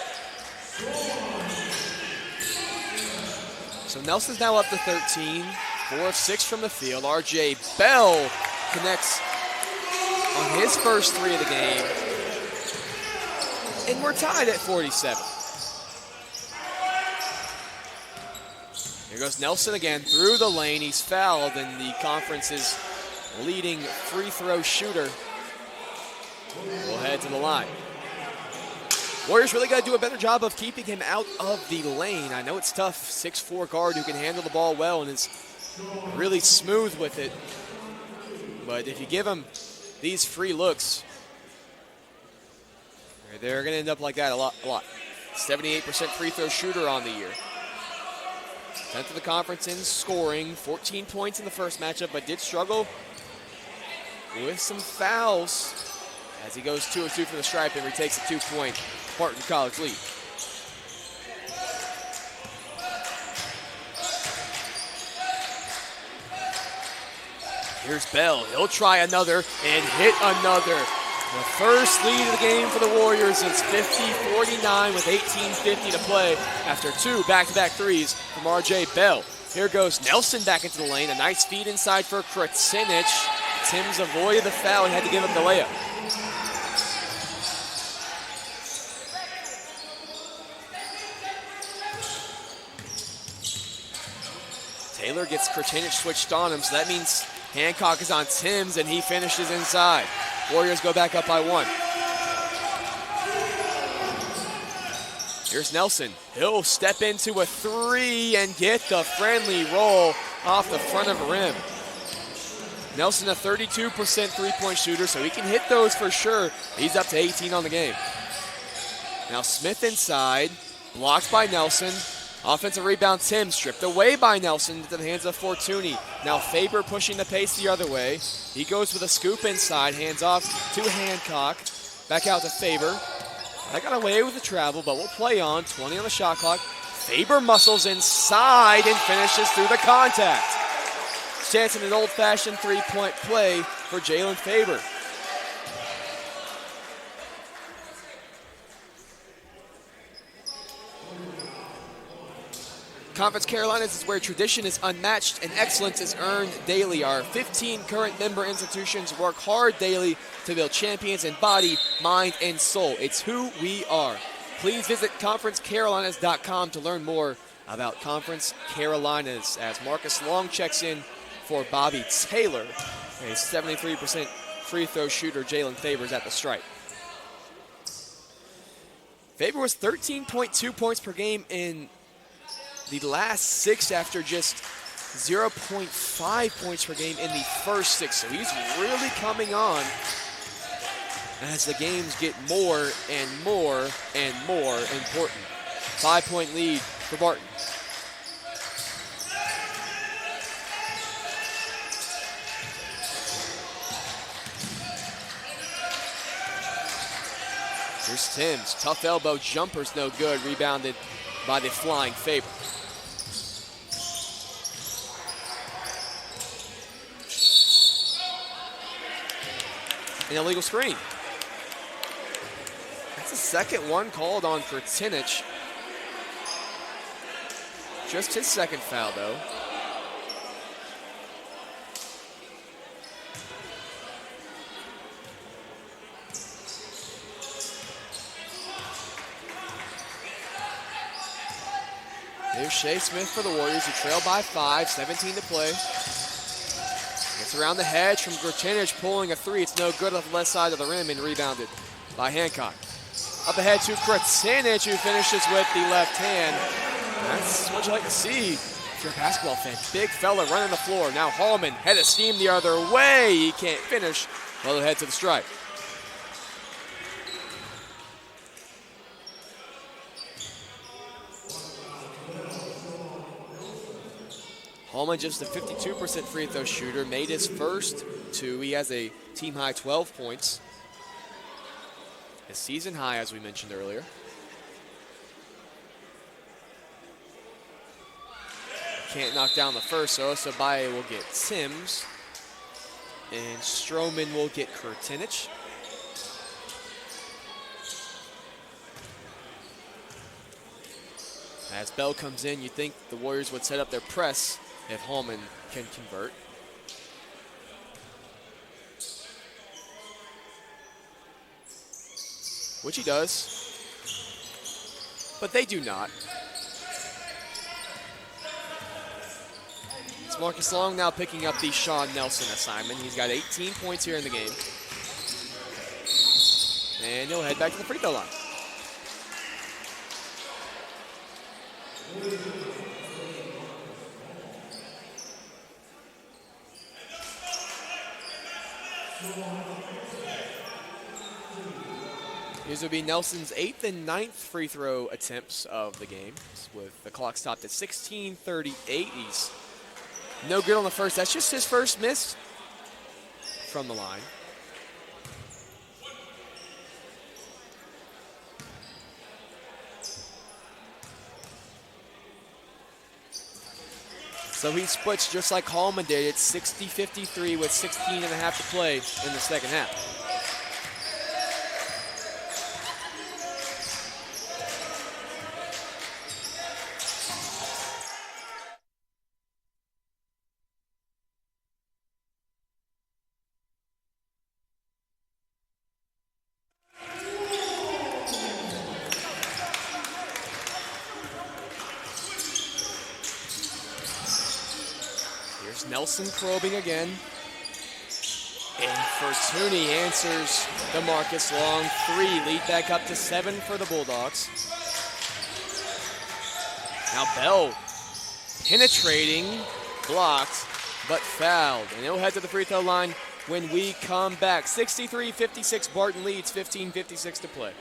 So Nelson's now up to 13, 4 of 6 from the field. R.J. Bell connects on his first 3 of the game. And we're tied at 47. Here goes Nelson again through the lane. He's fouled, and the conference's leading free throw shooter will head to the line. Warriors really got to do a better job of keeping him out of the lane. I know it's tough. 6'4" guard who can handle the ball well and is really smooth with it. But if you give him these free looks, they're going to end up like that a lot. 78% free throw shooter on the year. 10th of the conference in scoring. 14 points in the first matchup, but did struggle with some fouls as he goes 2 of 2 from the stripe and retakes a 2-point Barton College lead. Here's Bell. He'll try another and hit another. The first lead of the game for the Warriors is 50-49 with 18:50 to play after 2 back-to-back threes from R.J. Bell. Here goes Nelson back into the lane. A nice feed inside for Krasinich. Timms avoided the foul and had to give him the layup. Taylor gets Krasinich switched on him, so that means Hancock is on Timms, and he finishes inside. Warriors go back up by 1. Here's Nelson. He'll step into a 3 and get the friendly roll off the front of the rim. Nelson, a 32% three-point shooter, so he can hit those for sure. He's up to 18 on the game. Now Smith inside, blocked by Nelson. Offensive rebound, Tim stripped away by Nelson into the hands of Fortuny. Now Faber pushing the pace the other way. He goes with a scoop inside, hands off to Hancock. Back out to Faber. That got away with the travel, but we'll play on. 20 on the shot clock. Faber muscles inside and finishes through the contact. Chance in an old-fashioned three-point play for Jalen Faber. Conference Carolinas is where tradition is unmatched and excellence is earned daily. Our 15 current member institutions work hard daily to build champions in body, mind, and soul. It's who we are. Please visit conferencecarolinas.com to learn more about Conference Carolinas as Marcus Long checks in for Bobby Taylor. A 73% free throw shooter, Jalen Faber, is at the stripe. Faber was 13.2 points per game in the last 6 after just 0.5 points per game in the first 6. So he's really coming on as the games get more and more and more important. 5-point lead for Barton. Here's Timms. Tough elbow jumper's no good. Rebounded by the flying Faber. An illegal screen. That's the second one called on for Krasinich. Just his second foul, though. Here's Shea Smith for the Warriors, who trail by 5, 17 to play. Gets around the hedge from Krasinich, pulling a 3. It's no good off the left side of the rim and rebounded by Hancock. Up ahead to Krasinich, who finishes with the left hand. That's what you like to see if you're a basketball fan. Big fella running the floor. Now Hallman, head of steam the other way. He can't finish. Well, he'll head to the stripe. Hallman just a 52% free throw shooter. Made his first 2. He has a team-high 12 points. A season high, as we mentioned earlier. Can't knock down the first, so Osabaye will get Timms. And Stroman will get Kurtinich. As Bell comes in, you think the Warriors would set up their press if Hallman can convert. Which he does. But they do not. It's Marcus Long now picking up the Sean Nelson assignment. He's got 18 points here in the game. And he'll head back to the free throw line. These will be Nelson's 8th and 9th free throw attempts of the game, with the clock stopped at 16:38. He's no good on the first. That's just his first miss from the line. So he splits just like Hallman did. It's 60-53 with 16 and a half to play in the second half. Nelson probing again. And Fortuny answers the Marcus Long three. Lead back up to 7 for the Bulldogs. Now Bell penetrating, blocked, but fouled. And he'll head to the free throw line when we come back. 63-56, Barton leads, 15:56 to play.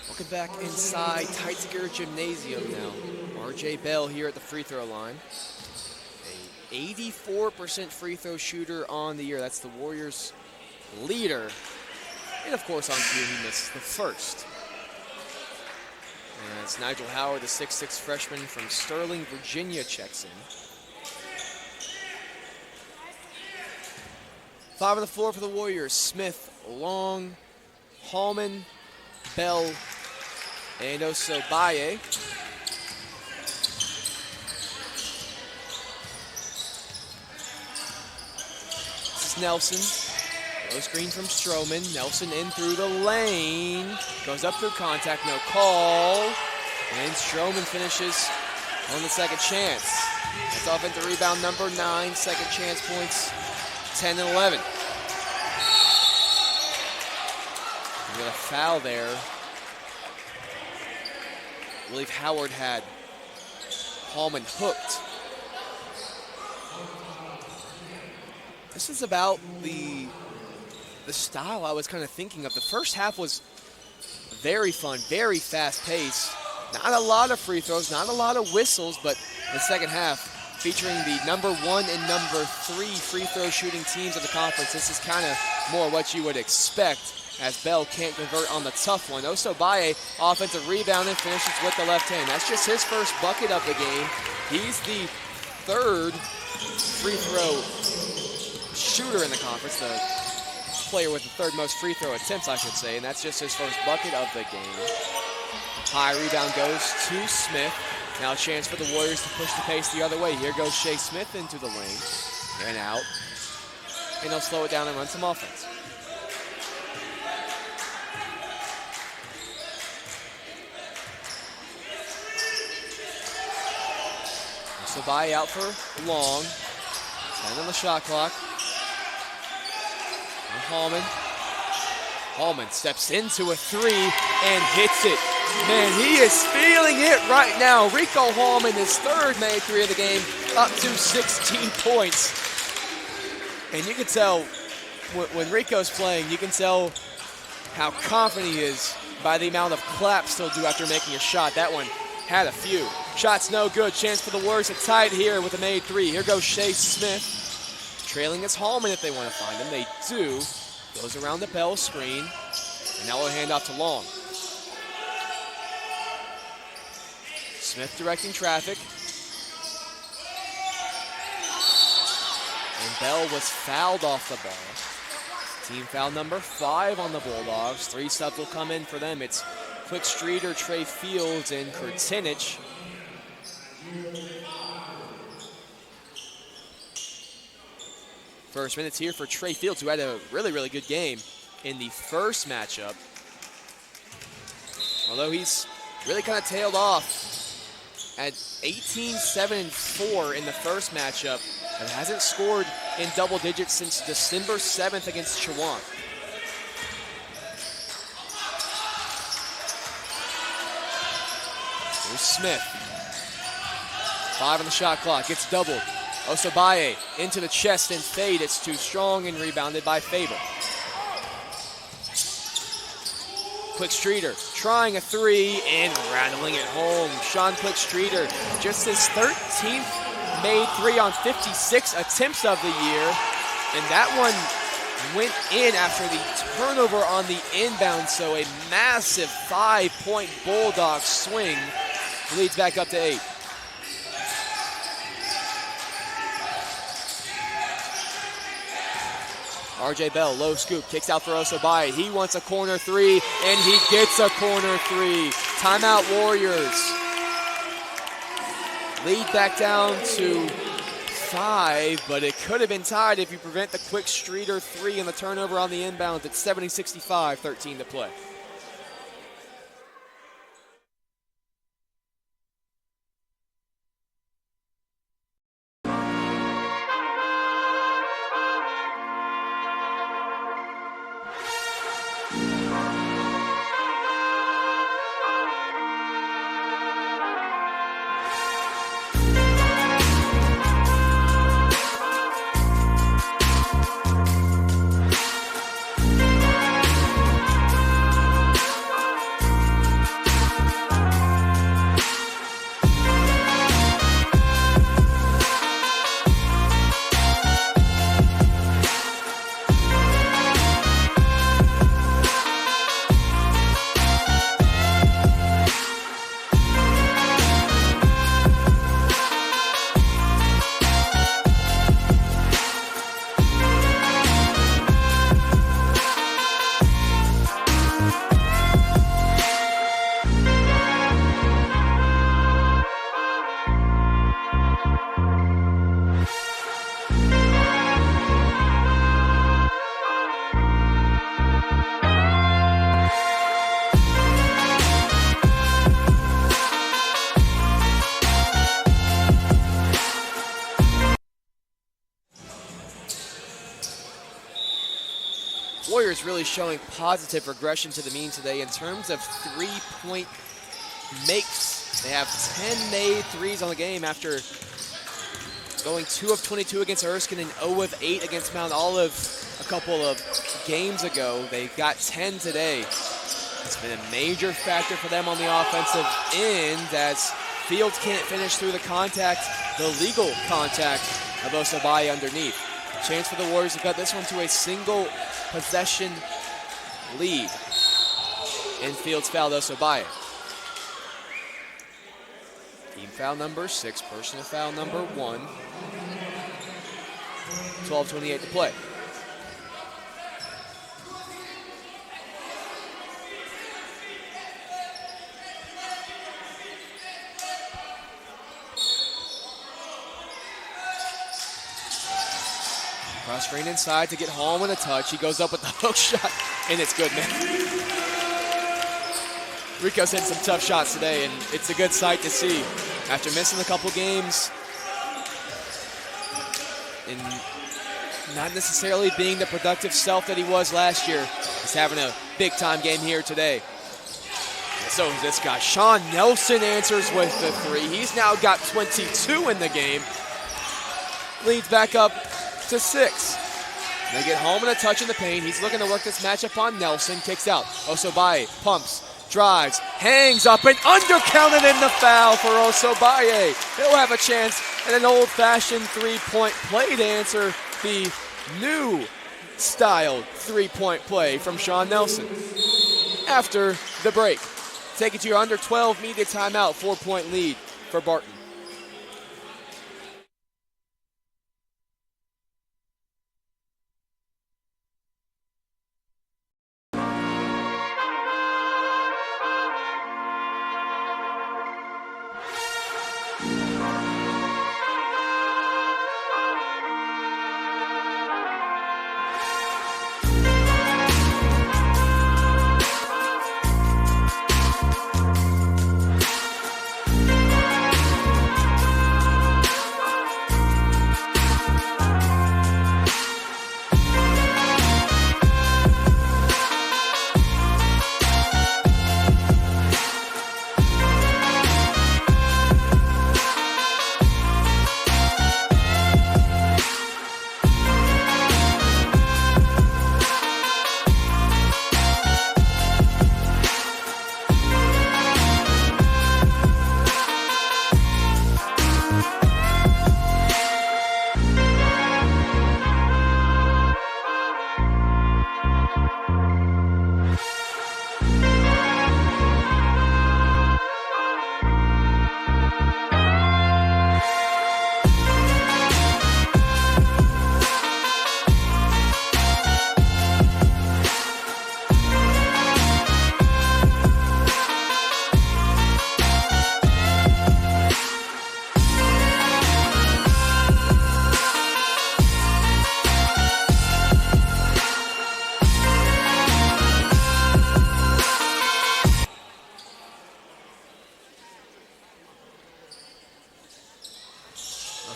Welcome back inside Tiger Gymnasium now. RJ Bell here at the free throw line. A 84% free throw shooter on the year. That's the Warriors' leader. And of course on cue he missed the first. And it's Nigel Howard, the 6'6 freshman from Sterling, Virginia, checks in. 5 on the floor for the Warriors. Smith, Long, Hallman, Bell, and Osobeye. This is Nelson. Low screen from Stroman. Nelson in through the lane. Goes up through contact, no call. And Stroman finishes on the second chance. That's offensive rebound number 9. Second chance points, 10 and 11. We got a foul there. I believe Howard had Hallman hooked. This is about the style I was kind of thinking of. The first half was very fun, very fast paced. Not a lot of free throws, not a lot of whistles, but the second half featuring the number 1 and number 3 free throw shooting teams of the conference. This is kind of more what you would expect as Bell can't convert on the tough one. Osobaye, offensive rebound and finishes with the left hand. That's just his first bucket of the game. He's the 3rd free throw shooter in the conference, the player with the 3rd most free throw attempts, I should say, and that's just his first bucket of the game. High rebound goes to Smith. Now a chance for the Warriors to push the pace the other way. Here goes Shea Smith into the lane and out. And they'll slow it down and run some offense. Sabai out for long. 10 on the shot clock. And Hallman steps into a 3 and hits it. Man, he is feeling it right now. Rico Hallman, his 3rd made 3 of the game, up to 16 points. And you can tell when Rico's playing, you can tell how confident he is by the amount of claps he'll do after making a shot. That one had a few. Shot's no good. Chance for the Warriors to tie it here with a made 3. Here goes Shea Smith. Trailing is Hallman if they want to find him. They do. Goes around the Bell screen. And now we'll hand off to Long. Smith directing traffic. And Bell was fouled off the ball. Team foul number 5 on the Bulldogs. 3 subs will come in for them. It's Quick Streeter, Trey Fields, and Kurtinich. First minutes here for Trey Fields, who had a really, really good game in the first matchup. Although he's really kind of tailed off at 18, 7, and 4 in the first matchup, and hasn't scored in double digits since December 7th against Chowan. Here's Smith. 5 on the shot clock, gets doubled. Osobaye into the chest and fade. It's too strong and rebounded by Faber. Quick Streeter trying a 3 and rattling it home. Sean Quick Streeter, just his 13th made 3 on 56 attempts of the year. And that one went in after the turnover on the inbound. So a massive 5-point Bulldog swing leads back up to 8. RJ Bell, low scoop, kicks out for Osobaye. He wants a corner 3, and he gets a corner 3. Timeout Warriors. Lead back down to 5, but it could have been tied if you prevent the Quick Streeter 3 and the turnover on the inbound. It's 70-65, 13 to play. Warriors really showing positive regression to the mean today in terms of 3-point makes. They have 10 made 3s on the game after going 2 of 22 against Erskine and 0 of 8 against Mount Olive a couple of games ago. They got 10 today. It's been a major factor for them on the offensive end as Fields can't finish through the legal contact of Osabaye underneath. Chance for the Warriors to cut this one to a single possession lead. And Fields fouled Osabaye. Team foul number 6, personal foul number 1. 12:28 to play. Cross screen inside to get home with a touch. He goes up with the hook shot, and it's good, man. Rico's hitting some tough shots today, and it's a good sight to see. After missing a couple games and not necessarily being the productive self that he was last year, he's having a big-time game here today. So this guy, Sean Nelson, answers with the 3. He's now got 22 in the game. Leads back up to 6. They get home and a touch in the paint. He's looking to work this matchup on Nelson. Kicks out. Osabaye pumps, drives, hangs up, and undercounted in the foul for Osabaye. He'll have a chance at an old-fashioned three-point play to answer the new style three-point play from Sean Nelson. After the break, take it to your under 12 media timeout, 4-point lead for Barton.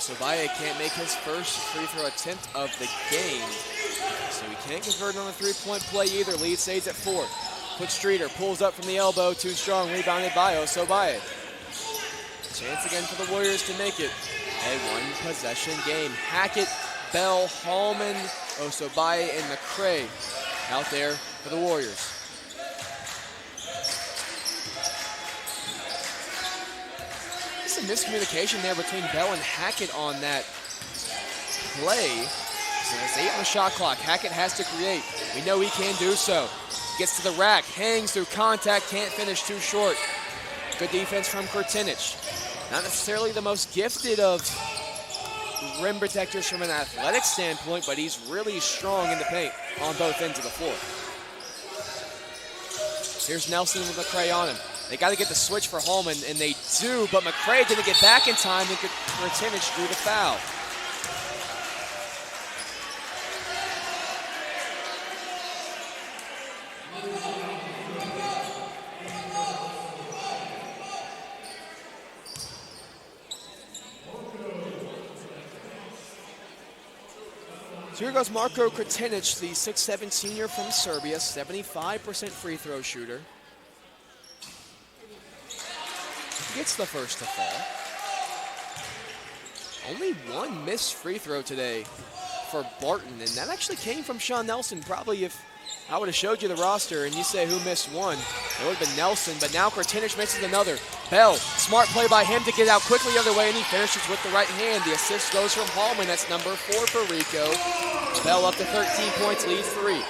Osabaye can't make his first free throw attempt of the game, so he can't convert on a three-point play either. Lead stays at 4. Quick Streeter pulls up from the elbow, too strong, rebounded by Osabaye. Chance again for the Warriors to make it a one-possession game. Hackett, Bell, Hallman, Osabaye, and McCray out there for the Warriors. Some miscommunication there between Bell and Hackett on that play. So there's 8 on the shot clock. Hackett has to create. We know he can do so. Gets to the rack, hangs through contact, can't finish, too short. Good defense from Kurtinich. Not necessarily the most gifted of rim protectors from an athletic standpoint, but he's really strong in the paint on both ends of the floor. Here's Nelson with McCray on him. They got to get the switch for Holman, and they do, but McCray didn't get back in time, and Kurtinich drew the foul. So here goes Marko Kurtinich, the 6'7" senior from Serbia, 75% free throw shooter. Gets the first to fall. Only one missed free throw today for Barton, and that actually came from Sean Nelson. Probably if I would have showed you the roster, and you say who missed one. It would have been Nelson, but now Kurtinich misses another. Bell, smart play by him to get out quickly the other way, and he finishes with the right hand. The assist goes from Hallman. That's number 4 for Rico. Bell up to 13 points, leads 3.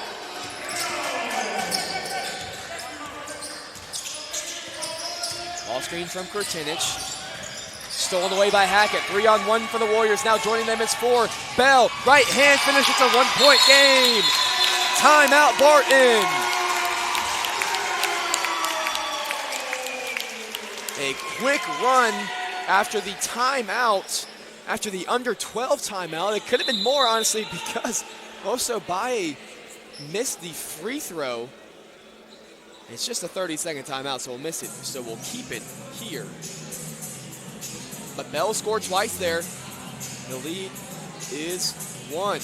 Ball screen from Kurtinich. Stolen away by Hackett. 3-on-1 for the Warriors. Now joining them is 4. Bell, right hand finish. It's a 1-point game. Timeout, Barton. A quick run after the timeout, after the under 12 timeout. It could have been more, honestly, because Osobaye missed the free throw. It's just a 30-second timeout, so we'll miss it. So we'll keep it here. But Bell scored twice there. The lead is 1.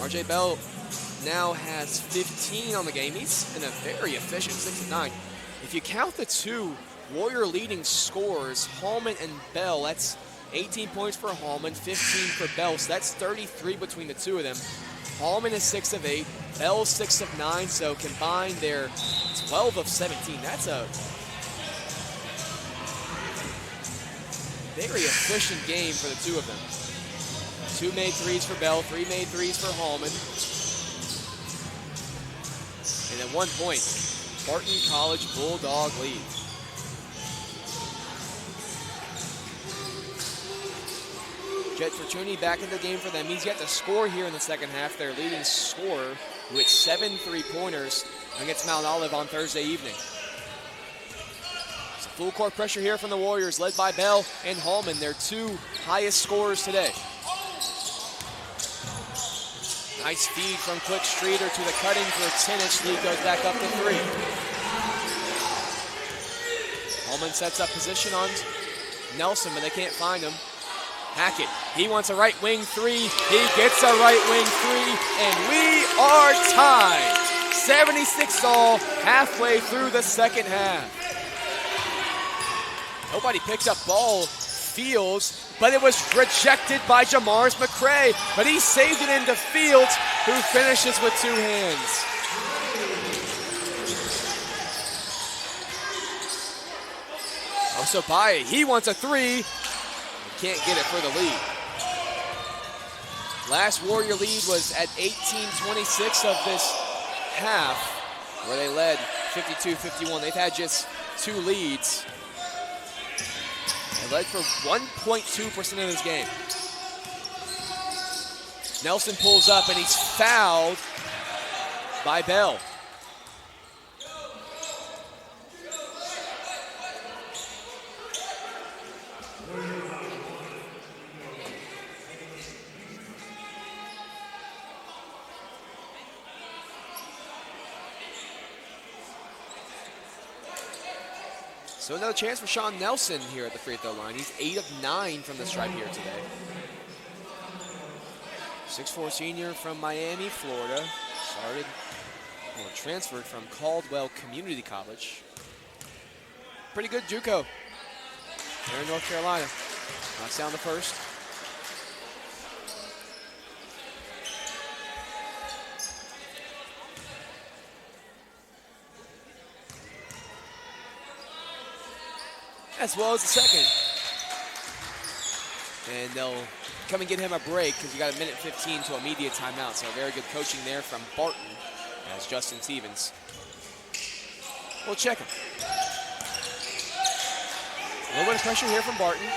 RJ Bell now has 15 on the game. He's in a very efficient 6-9. If you count the 2 Warrior leading scorers, Hallman and Bell, that's 18 points for Hallman, 15 for Bell. So that's 33 between the 2 of them. Hallman is 6 of 8, Bell 6 of 9. So combined, they're 12 of 17. That's a very efficient game for the 2 of them. 2 made threes for Bell, 3 made threes for Hallman. And at 1 point, Barton College Bulldog lead. Jet Fortuny back in the game for them. He's yet to score here in the second half. Their leading scorer with 7 3-pointers against Mount Olive on Thursday evening. So full court pressure here from the Warriors, led by Bell and Hallman, their 2 highest scorers today. Nice feed from Quick Streeter to the cutting for Tinich. Lead goes back up to 3. Hallman sets up position on Nelson, but they can't find him. Hackett, he wants a right wing 3. He gets a right wing 3, and we are tied. 76 all, halfway through the second half. Nobody picked up ball. Fields, but it was rejected by Jamars McCray, but he saved it into Fields, who finishes with 2 hands. Osobaye, he wants a 3, can't get it for the lead. Last Warrior lead was at 18-26 of this half, where they led 52-51. They've had just 2 leads. They led for 1.2% of this game. Nelson pulls up and he's fouled by Bell. So another chance for Sean Nelson here at the free throw line. He's 8 of 9 from the stripe here today. 6'4" senior from Miami, Florida. Transferred from Caldwell Community College. Pretty good JUCO there in North Carolina. Knocks down the first. As well as the second. And they'll come and get him a break because you got 1:15 to immediate timeout. So very good coaching there from Barton as Justin Stevens. We'll check him. A little bit of pressure here from Barton.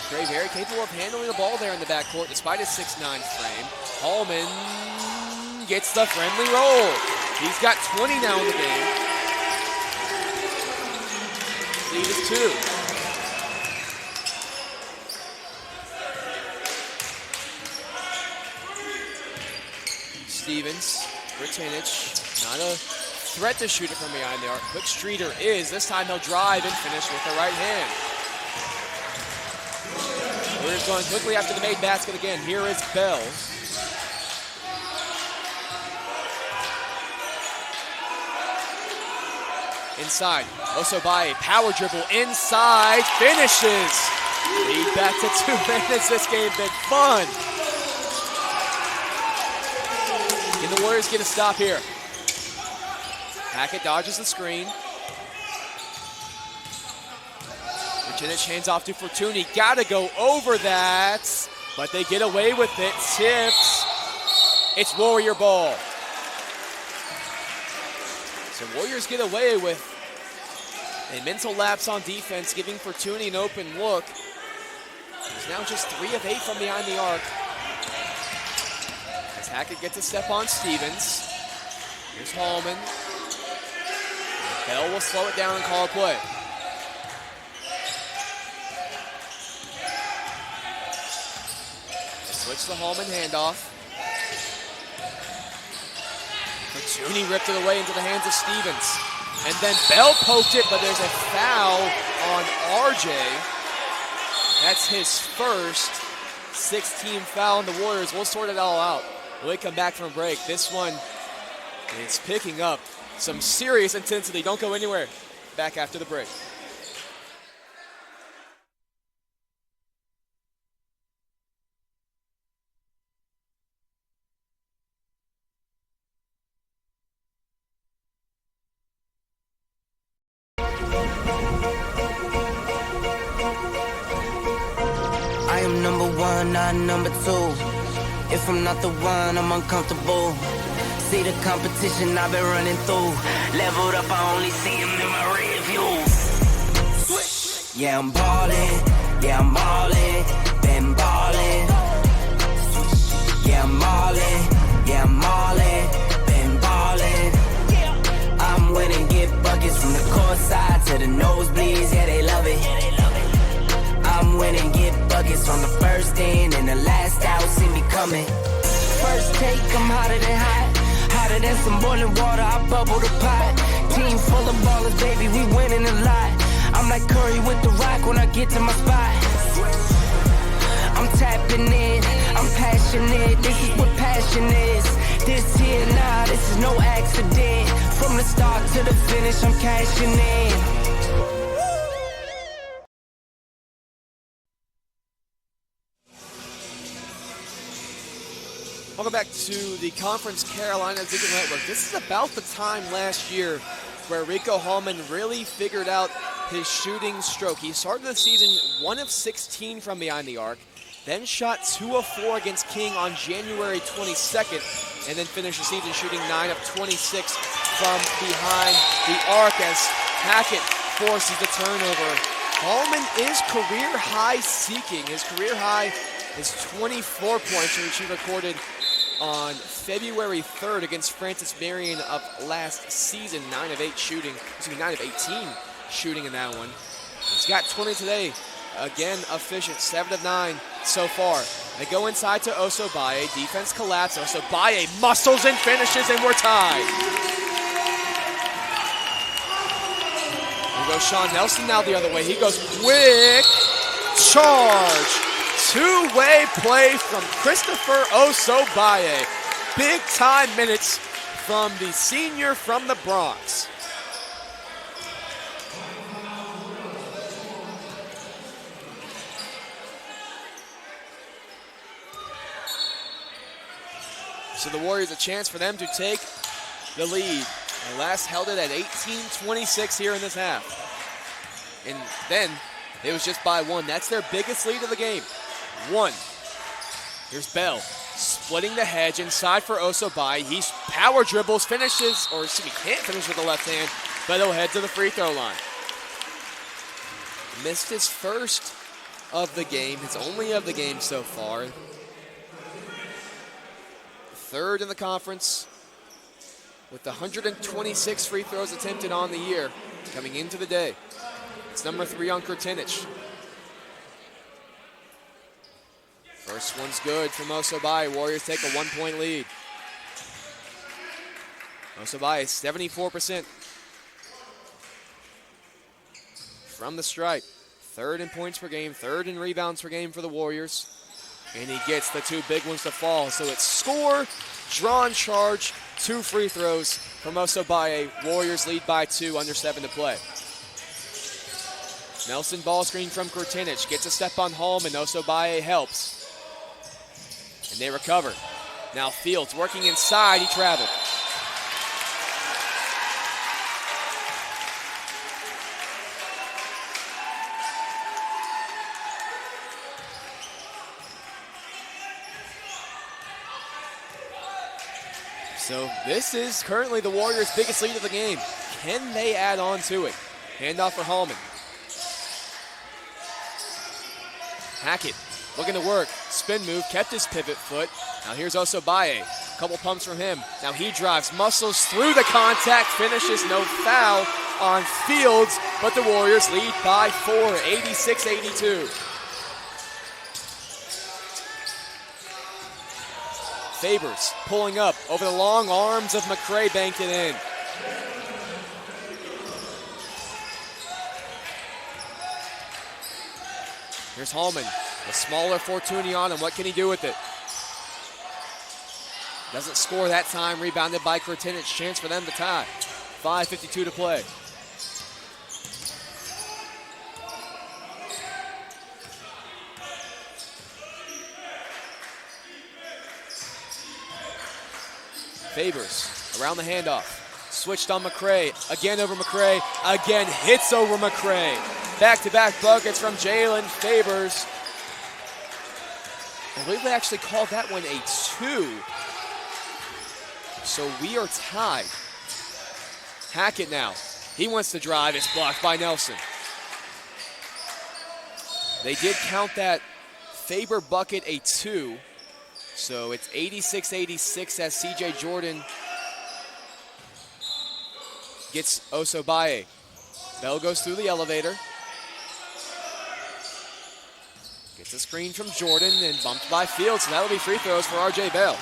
Gray very capable of handling the ball there in the backcourt despite his 6'9" frame. Hallman gets the friendly roll. He's got 20 now in the game. Lead is 2. Stevens, Britanich, not a threat to shoot it from behind the arc. Quick Streeter is. This time he'll drive and finish with the right hand. Warriors going quickly after the made basket again. Here is Bell. Inside, Osobaye, power dribble, inside, finishes. Lead back to 2 minutes. This game been fun. Can the Warriors get a stop here? Hackett dodges the screen. Virginia hands off to Fortuny. Gotta go over that, but they get away with it. Tips. It's Warrior ball. So Warriors get away with a mental lapse on defense, giving Fortuny an open look. He's now just 3 of 8 from behind the arc. As Hackett gets a step on Stevens. Here's Hallman. Bell will slow it down and call a play. They switch the Hallman handoff. Fortuny ripped it away into the hands of Stevens. And then Bell poked it, but there's a foul on RJ. That's his first 6-team foul on the Warriors. We'll sort it all out when we come back from break. This one is picking up some serious intensity. Don't go anywhere. Back after the break. I am number one, not number two. If I'm not the one, I'm uncomfortable. See the competition I've been running through. Leveled up, I only see them in my rear view. Yeah, I'm ballin', yeah, I'm ballin', been ballin'. Yeah, I'm ballin', yeah, I'm ballin', been ballin'. I'm winning, get buckets from the court side to the nosebleeds, yeah, they love it. I'm winning, get buckets on the first in and the last out, see me coming. First take, I'm hotter than hot. Hotter than some boiling water, I bubble the pot. Team full of ballers, baby, we winning a lot. I'm like Curry with the rock when I get to my spot. I'm tapping in, I'm passionate, this is what passion is. This here, nah, this is no accident. From the start to the finish, I'm cashing in. Welcome back to the Conference Carolina Digital Network. This is about the time last year where Rico Hallman really figured out his shooting stroke. He started the season 1 of 16 from behind the arc, then shot 2 of 4 against King on January 22nd, and then finished the season shooting 9 of 26 from behind the arc as Hackett forces the turnover. Hallman is career high seeking. His career high is 24 points, which he recorded on February 3rd against Francis Marion of last season. 9 of 8 shooting, 9 of 18 shooting in that one. He's got 20 today. Again, efficient, 7 of 9 so far. They go inside to Osabaye. Defense collapse. Osabaye muscles and finishes, and we're tied. Here goes Sean Nelson now the other way. He goes quick charge. Two-way play from Christopher Osabaye. Big-time minutes from the senior from the Bronx. So the Warriors, a chance for them to take the lead. They last held it at 18-26 here in this half. And then it was just by 1. That's their biggest lead of the game. 1. Here's Bell splitting the hedge inside for Osabaye. He power dribbles, finishes, or excuse me, can't finish with the left hand, but he'll head to the free throw line. Missed his first of the game, his only of the game so far. Third in the conference with 126 free throws attempted on the year coming into the day. It's number 3 on Kurtinich. First one's good from Osabaye. Warriors take a 1-point lead. Osabaye, 74% from the stripe. 3rd in points per game, 3rd in rebounds per game for the Warriors. And he gets the 2 big ones to fall. So it's score, drawn charge, 2 free throws from Osabaye. Warriors lead by 2, under 7 to play. Nelson ball screen from Kurtinich. Gets a step on Hallman. Osabaye helps. And they recover. Now Fields working inside, he traveled. So this is currently the Warriors' biggest lead of the game. Can they add on to it? Handoff for Hallman. Hackett looking to work. Spin move, kept his pivot foot. Now here's Osabaye. A couple pumps from him. Now he drives, muscles through the contact, finishes, no foul on Fields, but the Warriors lead by 4, 86-82. Favors pulling up over the long arms of McCray, banked it in. Here's Hallman, a smaller Fortuny on him. What can he do with it? Doesn't score that time, rebounded by Kurtinich. Chance for them to tie. 5:52 to play. Favors around the handoff. Switched on McCray. Again over McCray. Again hits over McCray. Back-to-back buckets from Jalen Favors. I believe they actually called that one a 2. So we are tied. Hackett now. He wants to drive. It's blocked by Nelson. They did count that Faber bucket a 2. So it's 86-86 as C.J. Jordan gets Osabaye. Bell goes through the elevator. Gets a screen from Jordan and bumped by Fields, so that'll be free throws for R.J. Bell.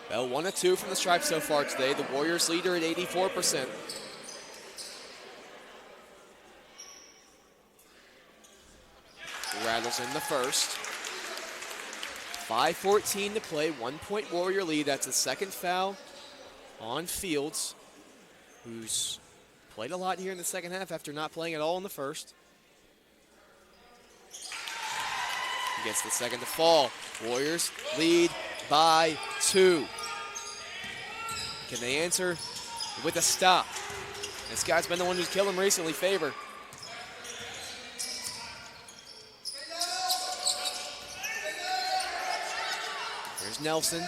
Bell 1 of 2 from the stripe so far today. The Warriors leader at 84%. Rattles in the first. 5:14 to play, 1-point Warrior lead. That's a second foul on Fields, who's played a lot here in the second half after not playing at all in the first. He gets the second to fall. Warriors lead by 2. Can they answer with a stop? This guy's been the one who's killed him recently, Faber. Here's Nelson.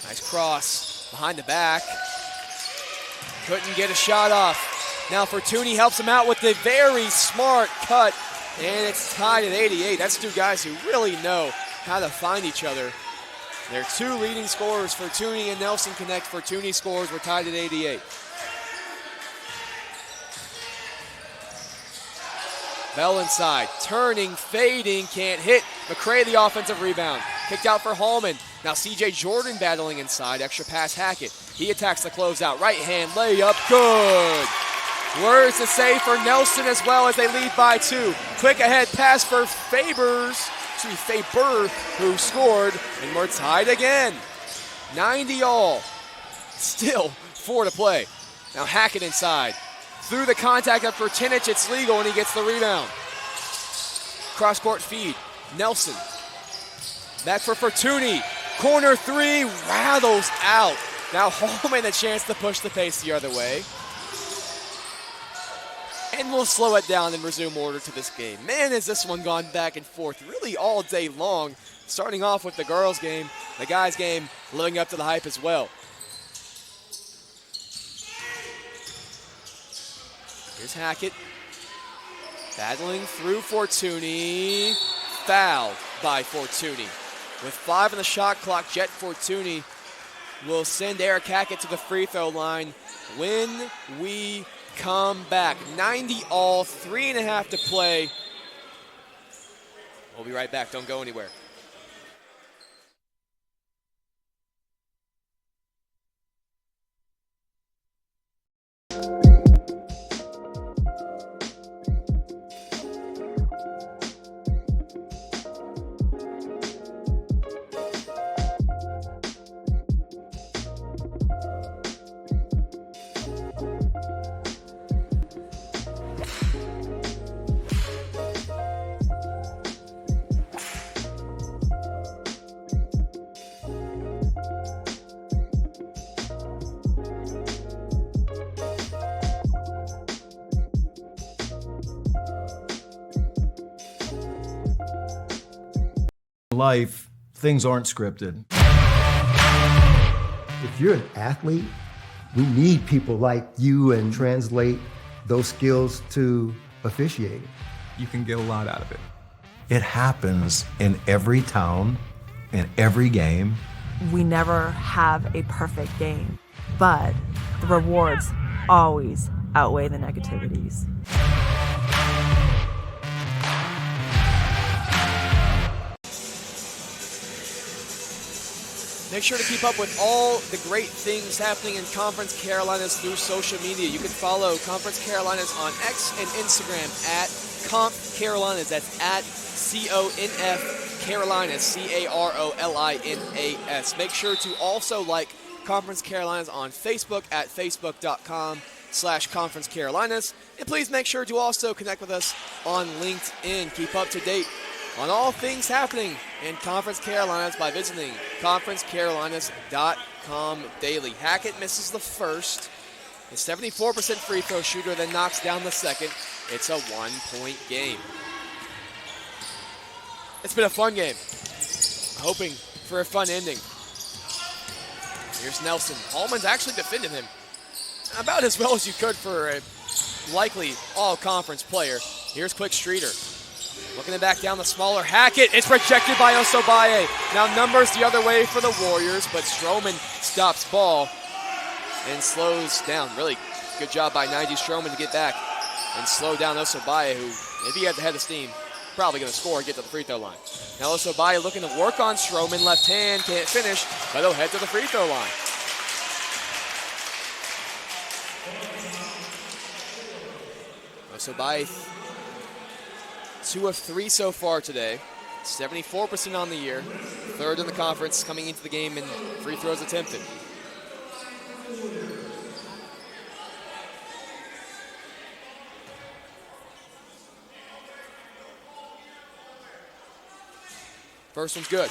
Nice cross behind the back. Couldn't get a shot off. Now Fortuny helps him out with a very smart cut, and it's tied at 88. That's two guys who really know how to find each other. Their two leading scorers, Fortuny and Nelson, connect. Fortuny scores. We're tied at 88. Bell inside, turning, fading, can't hit. McCray the offensive rebound. Kicked out for Hallman. Now C.J. Jordan battling inside. Extra pass Hackett. He attacks the closeout. Right hand layup. Good. Words to say for Nelson as well as they lead by 2. Quick ahead pass for Faber, who scored, and we're tied again. 90 all. Still 4 to play. Now Hackett inside. Through the contact of Kurtinich, it's legal, and he gets the rebound. Cross-court feed. Nelson. Back for Fortuny. Corner 3, rattles out. Now Hallman a chance to push the pace the other way. And we'll slow it down and resume order to this game. Man, has this one gone back and forth really all day long. Starting off with the girls' game, the guys' game living up to the hype as well. Here's Hackett. Battling through Fortuny. Fouled by Fortuny. With 5 on the shot clock, Jet Fortuny will send Eric Hackett to the free throw line when we come back. 90 all, 3.5 to play. We'll be right back. Don't go anywhere. life, things aren't scripted. If you're an athlete, we need people like you and translate those skills to officiating. You can get a lot out of it. It happens in every town, in every game. We never have a perfect game, but the rewards always outweigh the negativities. Make sure to keep up with all the great things happening in Conference Carolinas through social media. You can follow Conference Carolinas on X and Instagram at Conf Carolinas. That's at CONF Carolinas, Carolinas. Make sure to also like Conference Carolinas on Facebook at facebook.com/Conference Carolinas. And please make sure to also connect with us on LinkedIn. Keep up to date on all things happening in Conference Carolinas by visiting conferencecarolinas.com daily. Hackett misses the first. A 74% free throw shooter, then knocks down the second. It's a 1-point game. It's been a fun game. Hoping for a fun ending. Here's Nelson. Hallman's actually defended him about as well as you could for a likely all-conference player. Here's Quick Streeter. Looking to back down the smaller Hackett. It's rejected by Osobeye. Now numbers the other way for the Warriors, but Stroman stops ball and slows down. Really good job by 90 Stroman to get back and slow down Osobeye, who, if he had the head of steam, probably going to score and get to the free throw line. Now Osobeye looking to work on Stroman. Left hand, can't finish, but he'll head to the free throw line. Osobeye, 2 of 3 so far today. 74% on the year. Third in the conference coming into the game in free throws attempted. First one's good.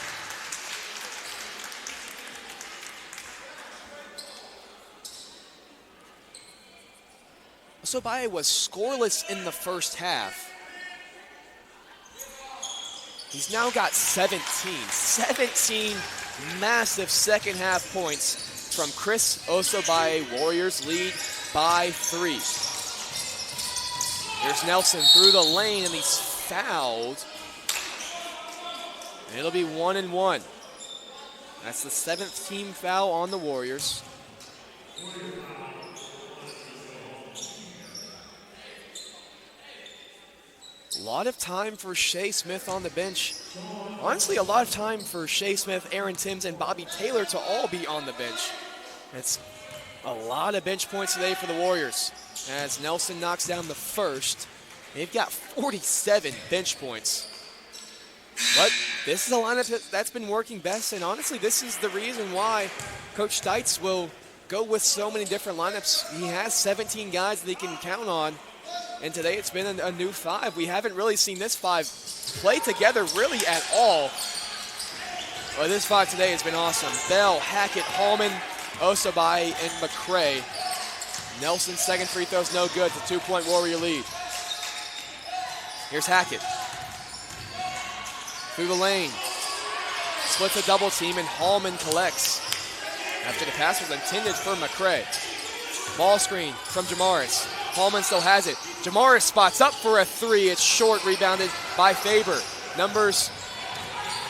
Osobeye was scoreless in the first half. He's now got 17 massive second half points from Chris Osobeye. Warriors lead by 3. Here's Nelson through the lane, and he's fouled. And it'll be 1-1. That's the 7th team foul on the Warriors. A lot of time for Shea Smith on the bench. Honestly, a lot of time for Shea Smith, Aaron Timms, and Bobby Taylor to all be on the bench. It's a lot of bench points today for the Warriors. As Nelson knocks down the first, they've got 47 bench points. But this is a lineup that's been working best, and honestly, this is the reason why Coach Stites will go with so many different lineups. He has 17 guys that he can count on, and today it's been a new 5. We haven't really seen this 5 play together really at all. But this 5 today has been awesome. Bell, Hackett, Hallman, Osobeye, and McCray. Nelson's second free throw's no good. It's a 2-point Warrior lead. Here's Hackett. Through the lane. Splits a double team, and Hallman collects. After the pass was intended for McCray. Ball screen from Jamaris. Hallman still has it. Jamaris spots up for a 3. It's short, rebounded by Faber. Numbers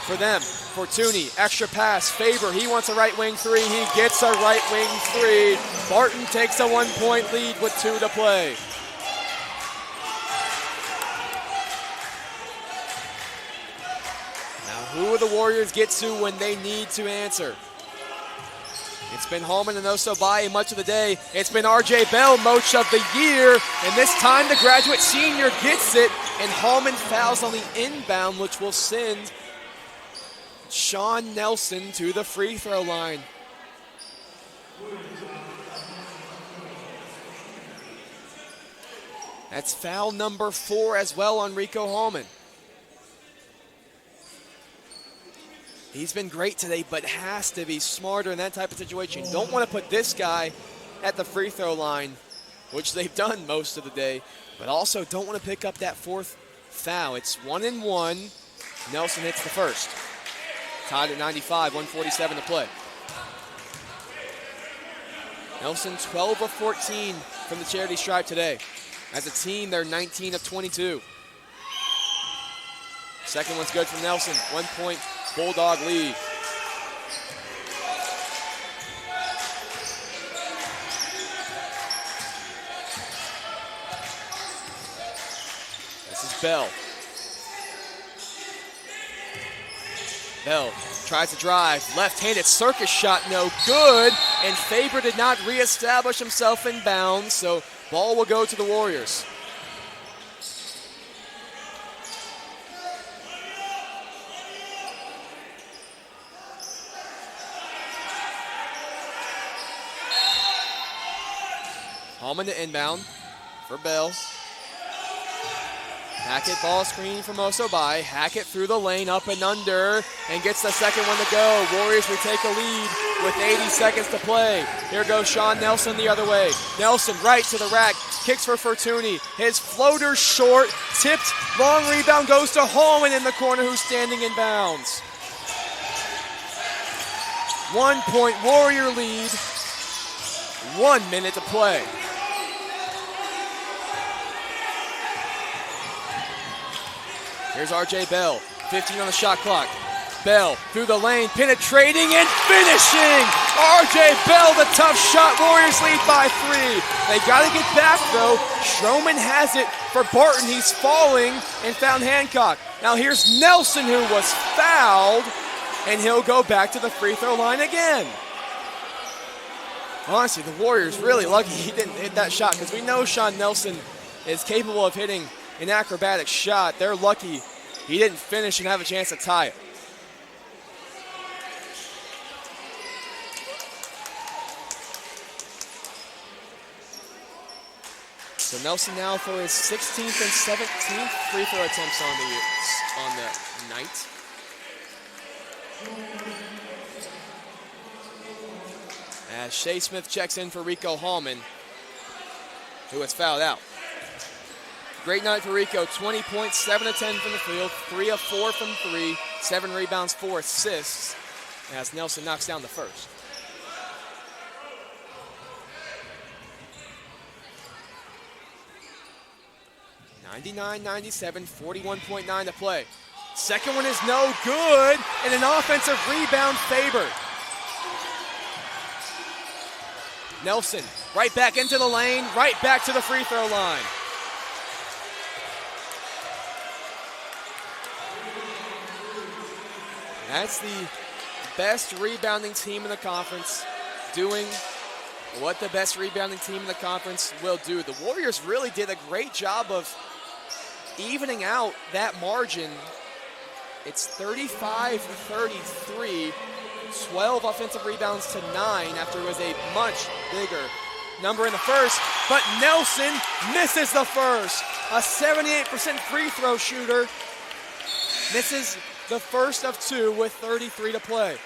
for them. Fortuny, extra pass. Faber, he wants a right wing 3. He gets a right wing 3. Barton takes a 1-point lead with 2 to play. Who the Warriors get to when they need to answer? It's been Hallman and Osobeye much of the day. It's been R.J. Bell most of the year. And this time the graduate senior gets it. And Hallman fouls on the inbound, which will send Sean Nelson to the free throw line. That's foul number 4 as well on Rico Hallman. He's been great today, but has to be smarter in that type of situation. Don't want to put this guy at the free throw line, which they've done most of the day, but also don't want to pick up that 4th foul. It's 1-1. Nelson hits the first. Tied at 95, 147 to play. Nelson 12 of 14 from the charity stripe today. As a team, they're 19 of 22. Second one's good from Nelson. 1 point Bulldog lead. This is Bell. Bell tries to drive, left-handed circus shot, no good, and Faber did not reestablish himself in bounds, so ball will go to the Warriors. Hallman to inbound for Bell. Hackett ball screen from Osobay. Hackett through the lane, up and under, and gets the second one to go. Warriors retake a lead with 80 seconds to play. Here goes Sean Nelson the other way. Nelson right to the rack, kicks for Fortuny. His floater short, tipped, long rebound goes to Hallman in the corner, who's standing in bounds. 1 point Warrior lead. 1 minute to play. Here's R.J. Bell, 15 on the shot clock. Bell through the lane, penetrating and finishing! R.J. Bell, the tough shot. Warriors lead by 3. They got to get back, though. Stroman has it for Barton. He's falling and found Hancock. Now here's Nelson, who was fouled, and he'll go back to the free throw line again. Honestly, the Warriors really lucky he didn't hit that shot, because we know Sean Nelson is capable of hitting an acrobatic shot. They're lucky he didn't finish and have a chance to tie it. So Nelson now for his 16th and 17th free throw attempts on the night. As Shea Smith checks in for Rico Hallman, who was fouled out. Great night for Rico, 20 points, 7 of 10 from the field, 3 of 4 from 3, 7 rebounds, 4 assists, as Nelson knocks down the first. (99-97), 41.9 to play. Second one is no good, and an offensive rebound Faber. Nelson, right back into the lane, right back to the free throw line. That's the best rebounding team in the conference, doing what the best rebounding team in the conference will do. The Warriors really did a great job of evening out that margin. It's 35-33, 12 offensive rebounds to 9 after it was a much bigger number in the first, but Nelson misses the first. A 78% free throw shooter misses the first of 2 with 33 to play.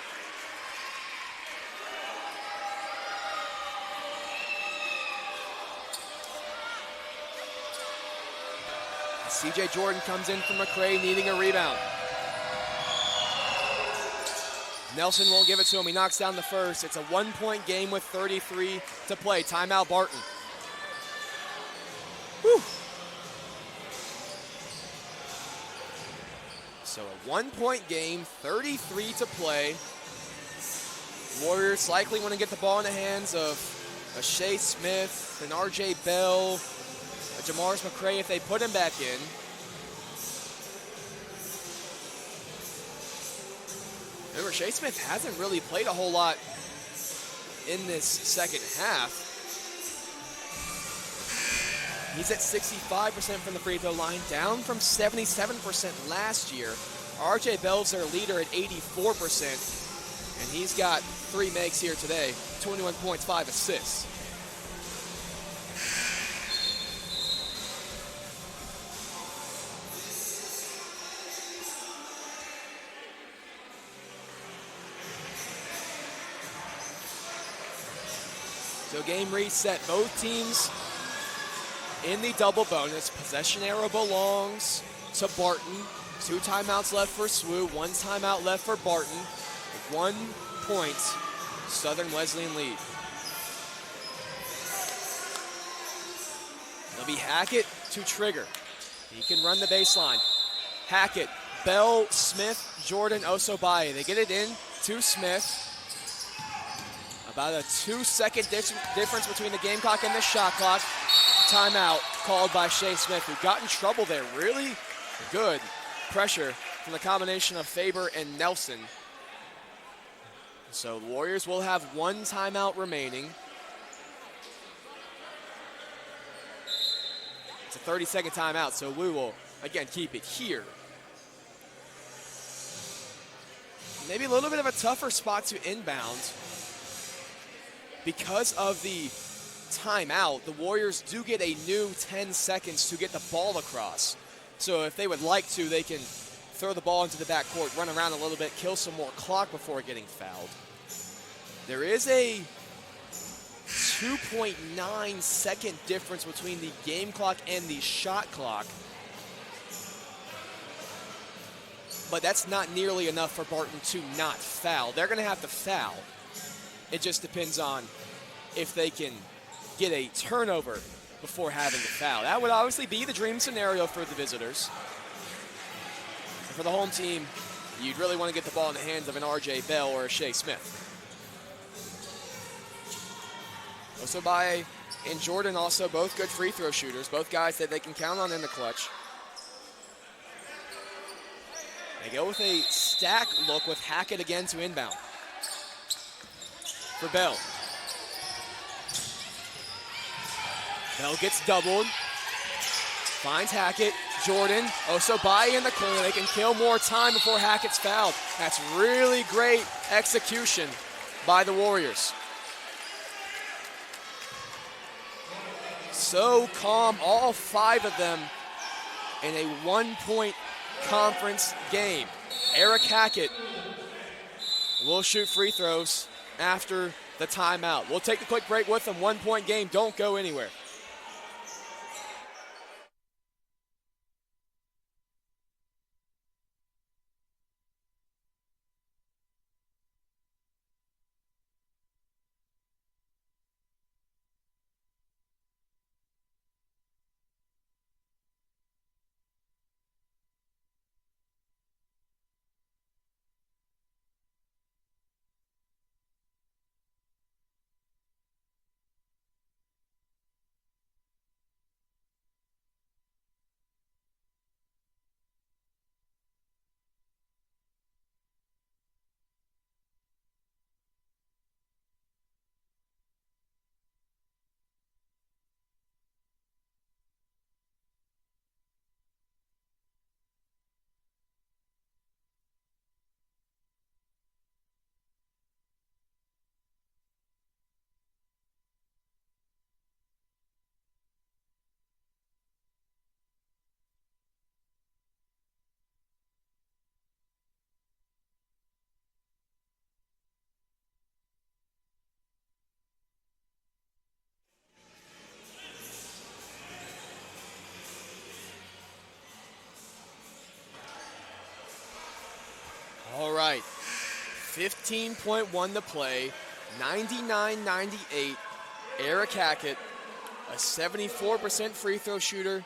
C.J. Jordan comes in from McCray needing a rebound. Nelson won't give it to him. He knocks down the first. It's a 1-point game with 33 to play. Timeout Barton. Whew. So a 1-point game, 33 to play. Warriors likely want to get the ball in the hands of a Shea Smith, an R.J. Bell, a Jamars McCray if they put him back in. Remember, Shea Smith hasn't really played a whole lot in this second half. He's at 65% from the free throw line, down from 77% last year. R.J. Bell's their leader at 84%, and he's got 3 makes here today, 21 points, 5 assists. So game reset, both teams in the double bonus. Possession arrow belongs to Barton. 2 timeouts left for SWU, 1 timeout left for Barton. 1 point, Southern Wesleyan lead. It'll be Hackett to trigger. He can run the baseline. Hackett, Bell, Smith, Jordan, Osobaya. They get it in to Smith. About a 2-second difference between the game clock and the shot clock. Timeout called by Shea Smith, who got in trouble there. Really good pressure from the combination of Faber and Nelson. So the Warriors will have 1 timeout remaining. It's a 30-second timeout, so we will, again, keep it here. Maybe a little bit of a tougher spot to inbound. Because of the timeout, the Warriors do get a new 10 seconds to get the ball across. So if they would like to, they can throw the ball into the backcourt, run around a little bit, kill some more clock before getting fouled. There is a 2.9 second difference between the game clock and the shot clock. But that's not nearly enough for Barton to not foul. They're going to have to foul. It just depends on if they can get a turnover before having to foul. That would obviously be the dream scenario for the visitors. And for the home team, you'd really want to get the ball in the hands of an RJ Bell or a Shea Smith. Osobaya and Jordan also both good free throw shooters, both guys that they can count on in the clutch. They go with a stack look with Hackett again to inbound. For Bell. Bell gets doubled. Finds Hackett. Jordan. Osobaya in the corner. They can kill more time before Hackett's fouled. That's really great execution by the Warriors. So calm, all 5 of them in a 1-point conference game. Eric Hackett will shoot free throws after the timeout. We'll take the quick break with them. 1-point game. Don't go anywhere. All right, 15.1 to play, 99-98. Eric Hackett, a 74% free throw shooter,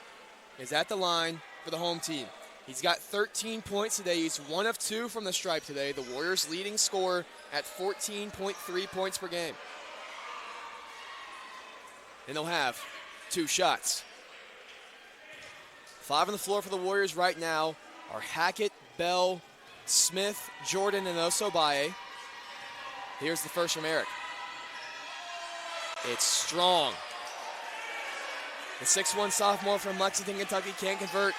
is at the line for the home team. He's got 13 points today. He's 1 of 2 from the stripe today. The Warriors' leading scorer at 14.3 points per game. And they'll have 2 shots. 5 on the floor for the Warriors right now are Hackett, Bell, Smith, Jordan, and Osobaya. Here's the first from Eric. It's strong. The 6'1 sophomore from Lexington, Kentucky can't convert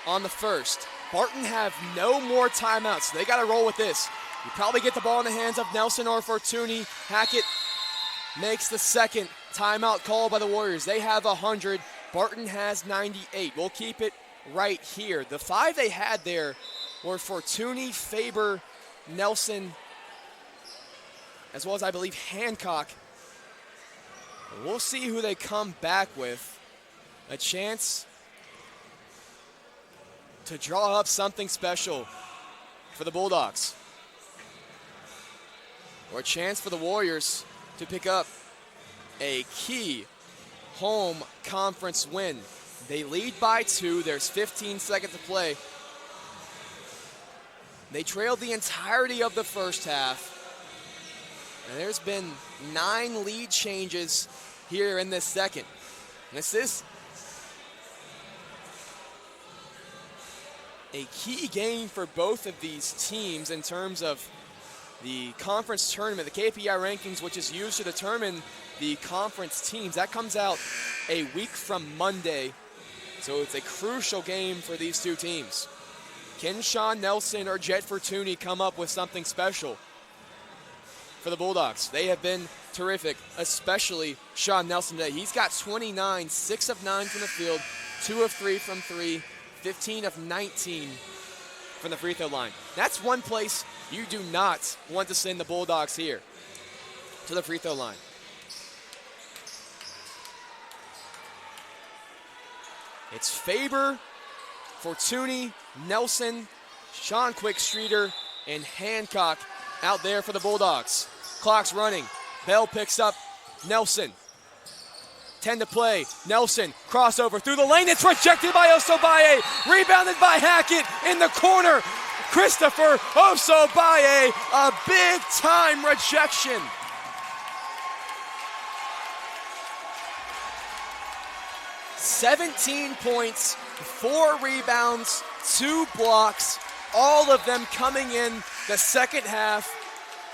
on the first. Barton have no more timeouts, so they got to roll with this. You probably get the ball in the hands of Nelson or Fortuny. Hackett makes the second timeout call by the Warriors. They have 100. Barton has 98. We'll keep it right here. The 5 they had there were Fortuny, Faber, Nelson, as well as, I believe, Hancock. We'll see who they come back with. A chance to draw up something special for the Bulldogs. Or a chance for the Warriors to pick up a key home conference win. They lead by 2. There's 15 seconds to play. They trailed the entirety of the first half. And there's been 9 lead changes here in this second. And this is a key game for both of these teams in terms of the conference tournament, the KPI rankings, which is used to determine the conference teams. That comes out a week from Monday, so it's a crucial game for these two teams. Can Sean Nelson or Jet Fortuny come up with something special for the Bulldogs? They have been terrific, especially Sean Nelson today. He's got 29, 6 of 9 from the field, 2 of 3 from 3, 15 of 19 from the free throw line. That's one place you do not want to send the Bulldogs here, to the free throw line. It's Faber, Fortuny, Nelson, Sean Quickstreeter, and Hancock out there for the Bulldogs. Clock's running. Bell picks up Nelson. 10 to play. Nelson, crossover through the lane. It's rejected by Osabaye. Rebounded by Hackett in the corner. Christopher Osabaye, a big-time rejection. $17 points, 4 rebounds, 2 blocks, all of them coming in the second half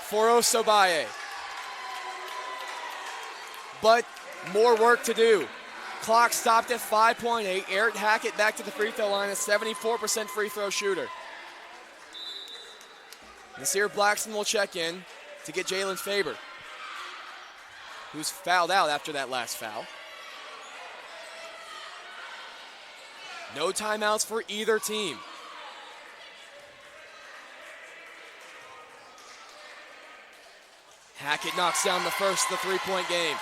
for Osabaye. But more work to do. Clock stopped at 5.8. Eric Hackett back to the free throw line, a 74% free throw shooter. Nasir Blackson will check in to get Jalen Faber, who's fouled out after that last foul. No timeouts for either team. Hackett knocks down the first of the three-point game.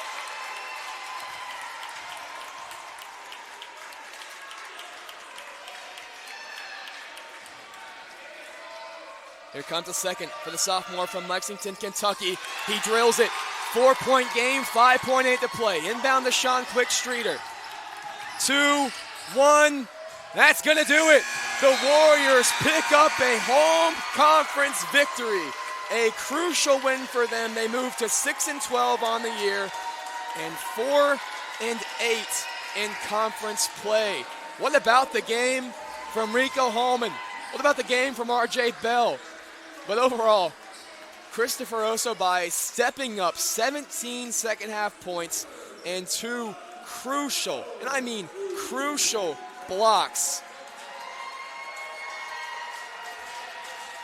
Here comes a second for the sophomore from Lexington, Kentucky. He drills it. 4-point game, 5.8 to play. Inbound to Sean Quickstreeter. 2-1. That's going to do it. The Warriors pick up a home conference victory. A crucial win for them. They move to 6-12 on the year and 4-8 in conference play. What about the game from Rico Holman? What about the game from R.J. Bell? But overall, Christopher Osabaye stepping up 17 second half points and 2 crucial, and I mean crucial, blocks.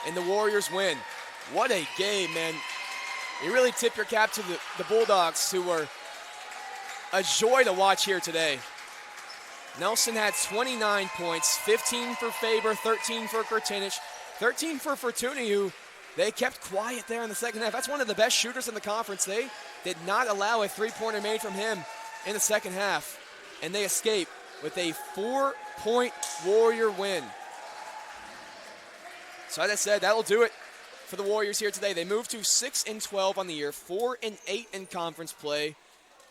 And the Warriors win. What a game, man. You really tip your cap to the Bulldogs, who were a joy to watch here today. Nelson had 29 points, 15 for Faber, 13 for Kurtinich, 13 for Fortuny, who they kept quiet there in the second half. That's one of the best shooters in the conference. They did not allow a three-pointer made from him in the second half, and they escape with a 4-point Warrior win. So as I said, that'll do it for the Warriors here today. They move to 6-12 on the year, 4-8 in conference play.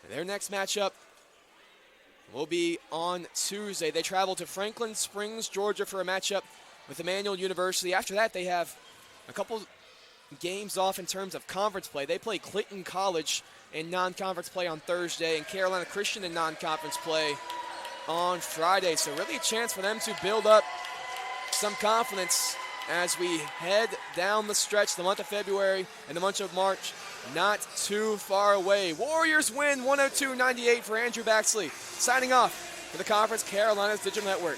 Their next matchup will be on Tuesday. They travel to Franklin Springs, Georgia for a matchup with Emmanuel University. After that, they have a couple games off in terms of conference play. They play Clinton College in non-conference play on Thursday and Carolina Christian in non-conference play on Friday. So really a chance for them to build up some confidence as we head down the stretch, the month of February and the month of March, not too far away. Warriors win 102-98 for Andrew Baxley. Signing off for the Conference Carolinas Digital Network.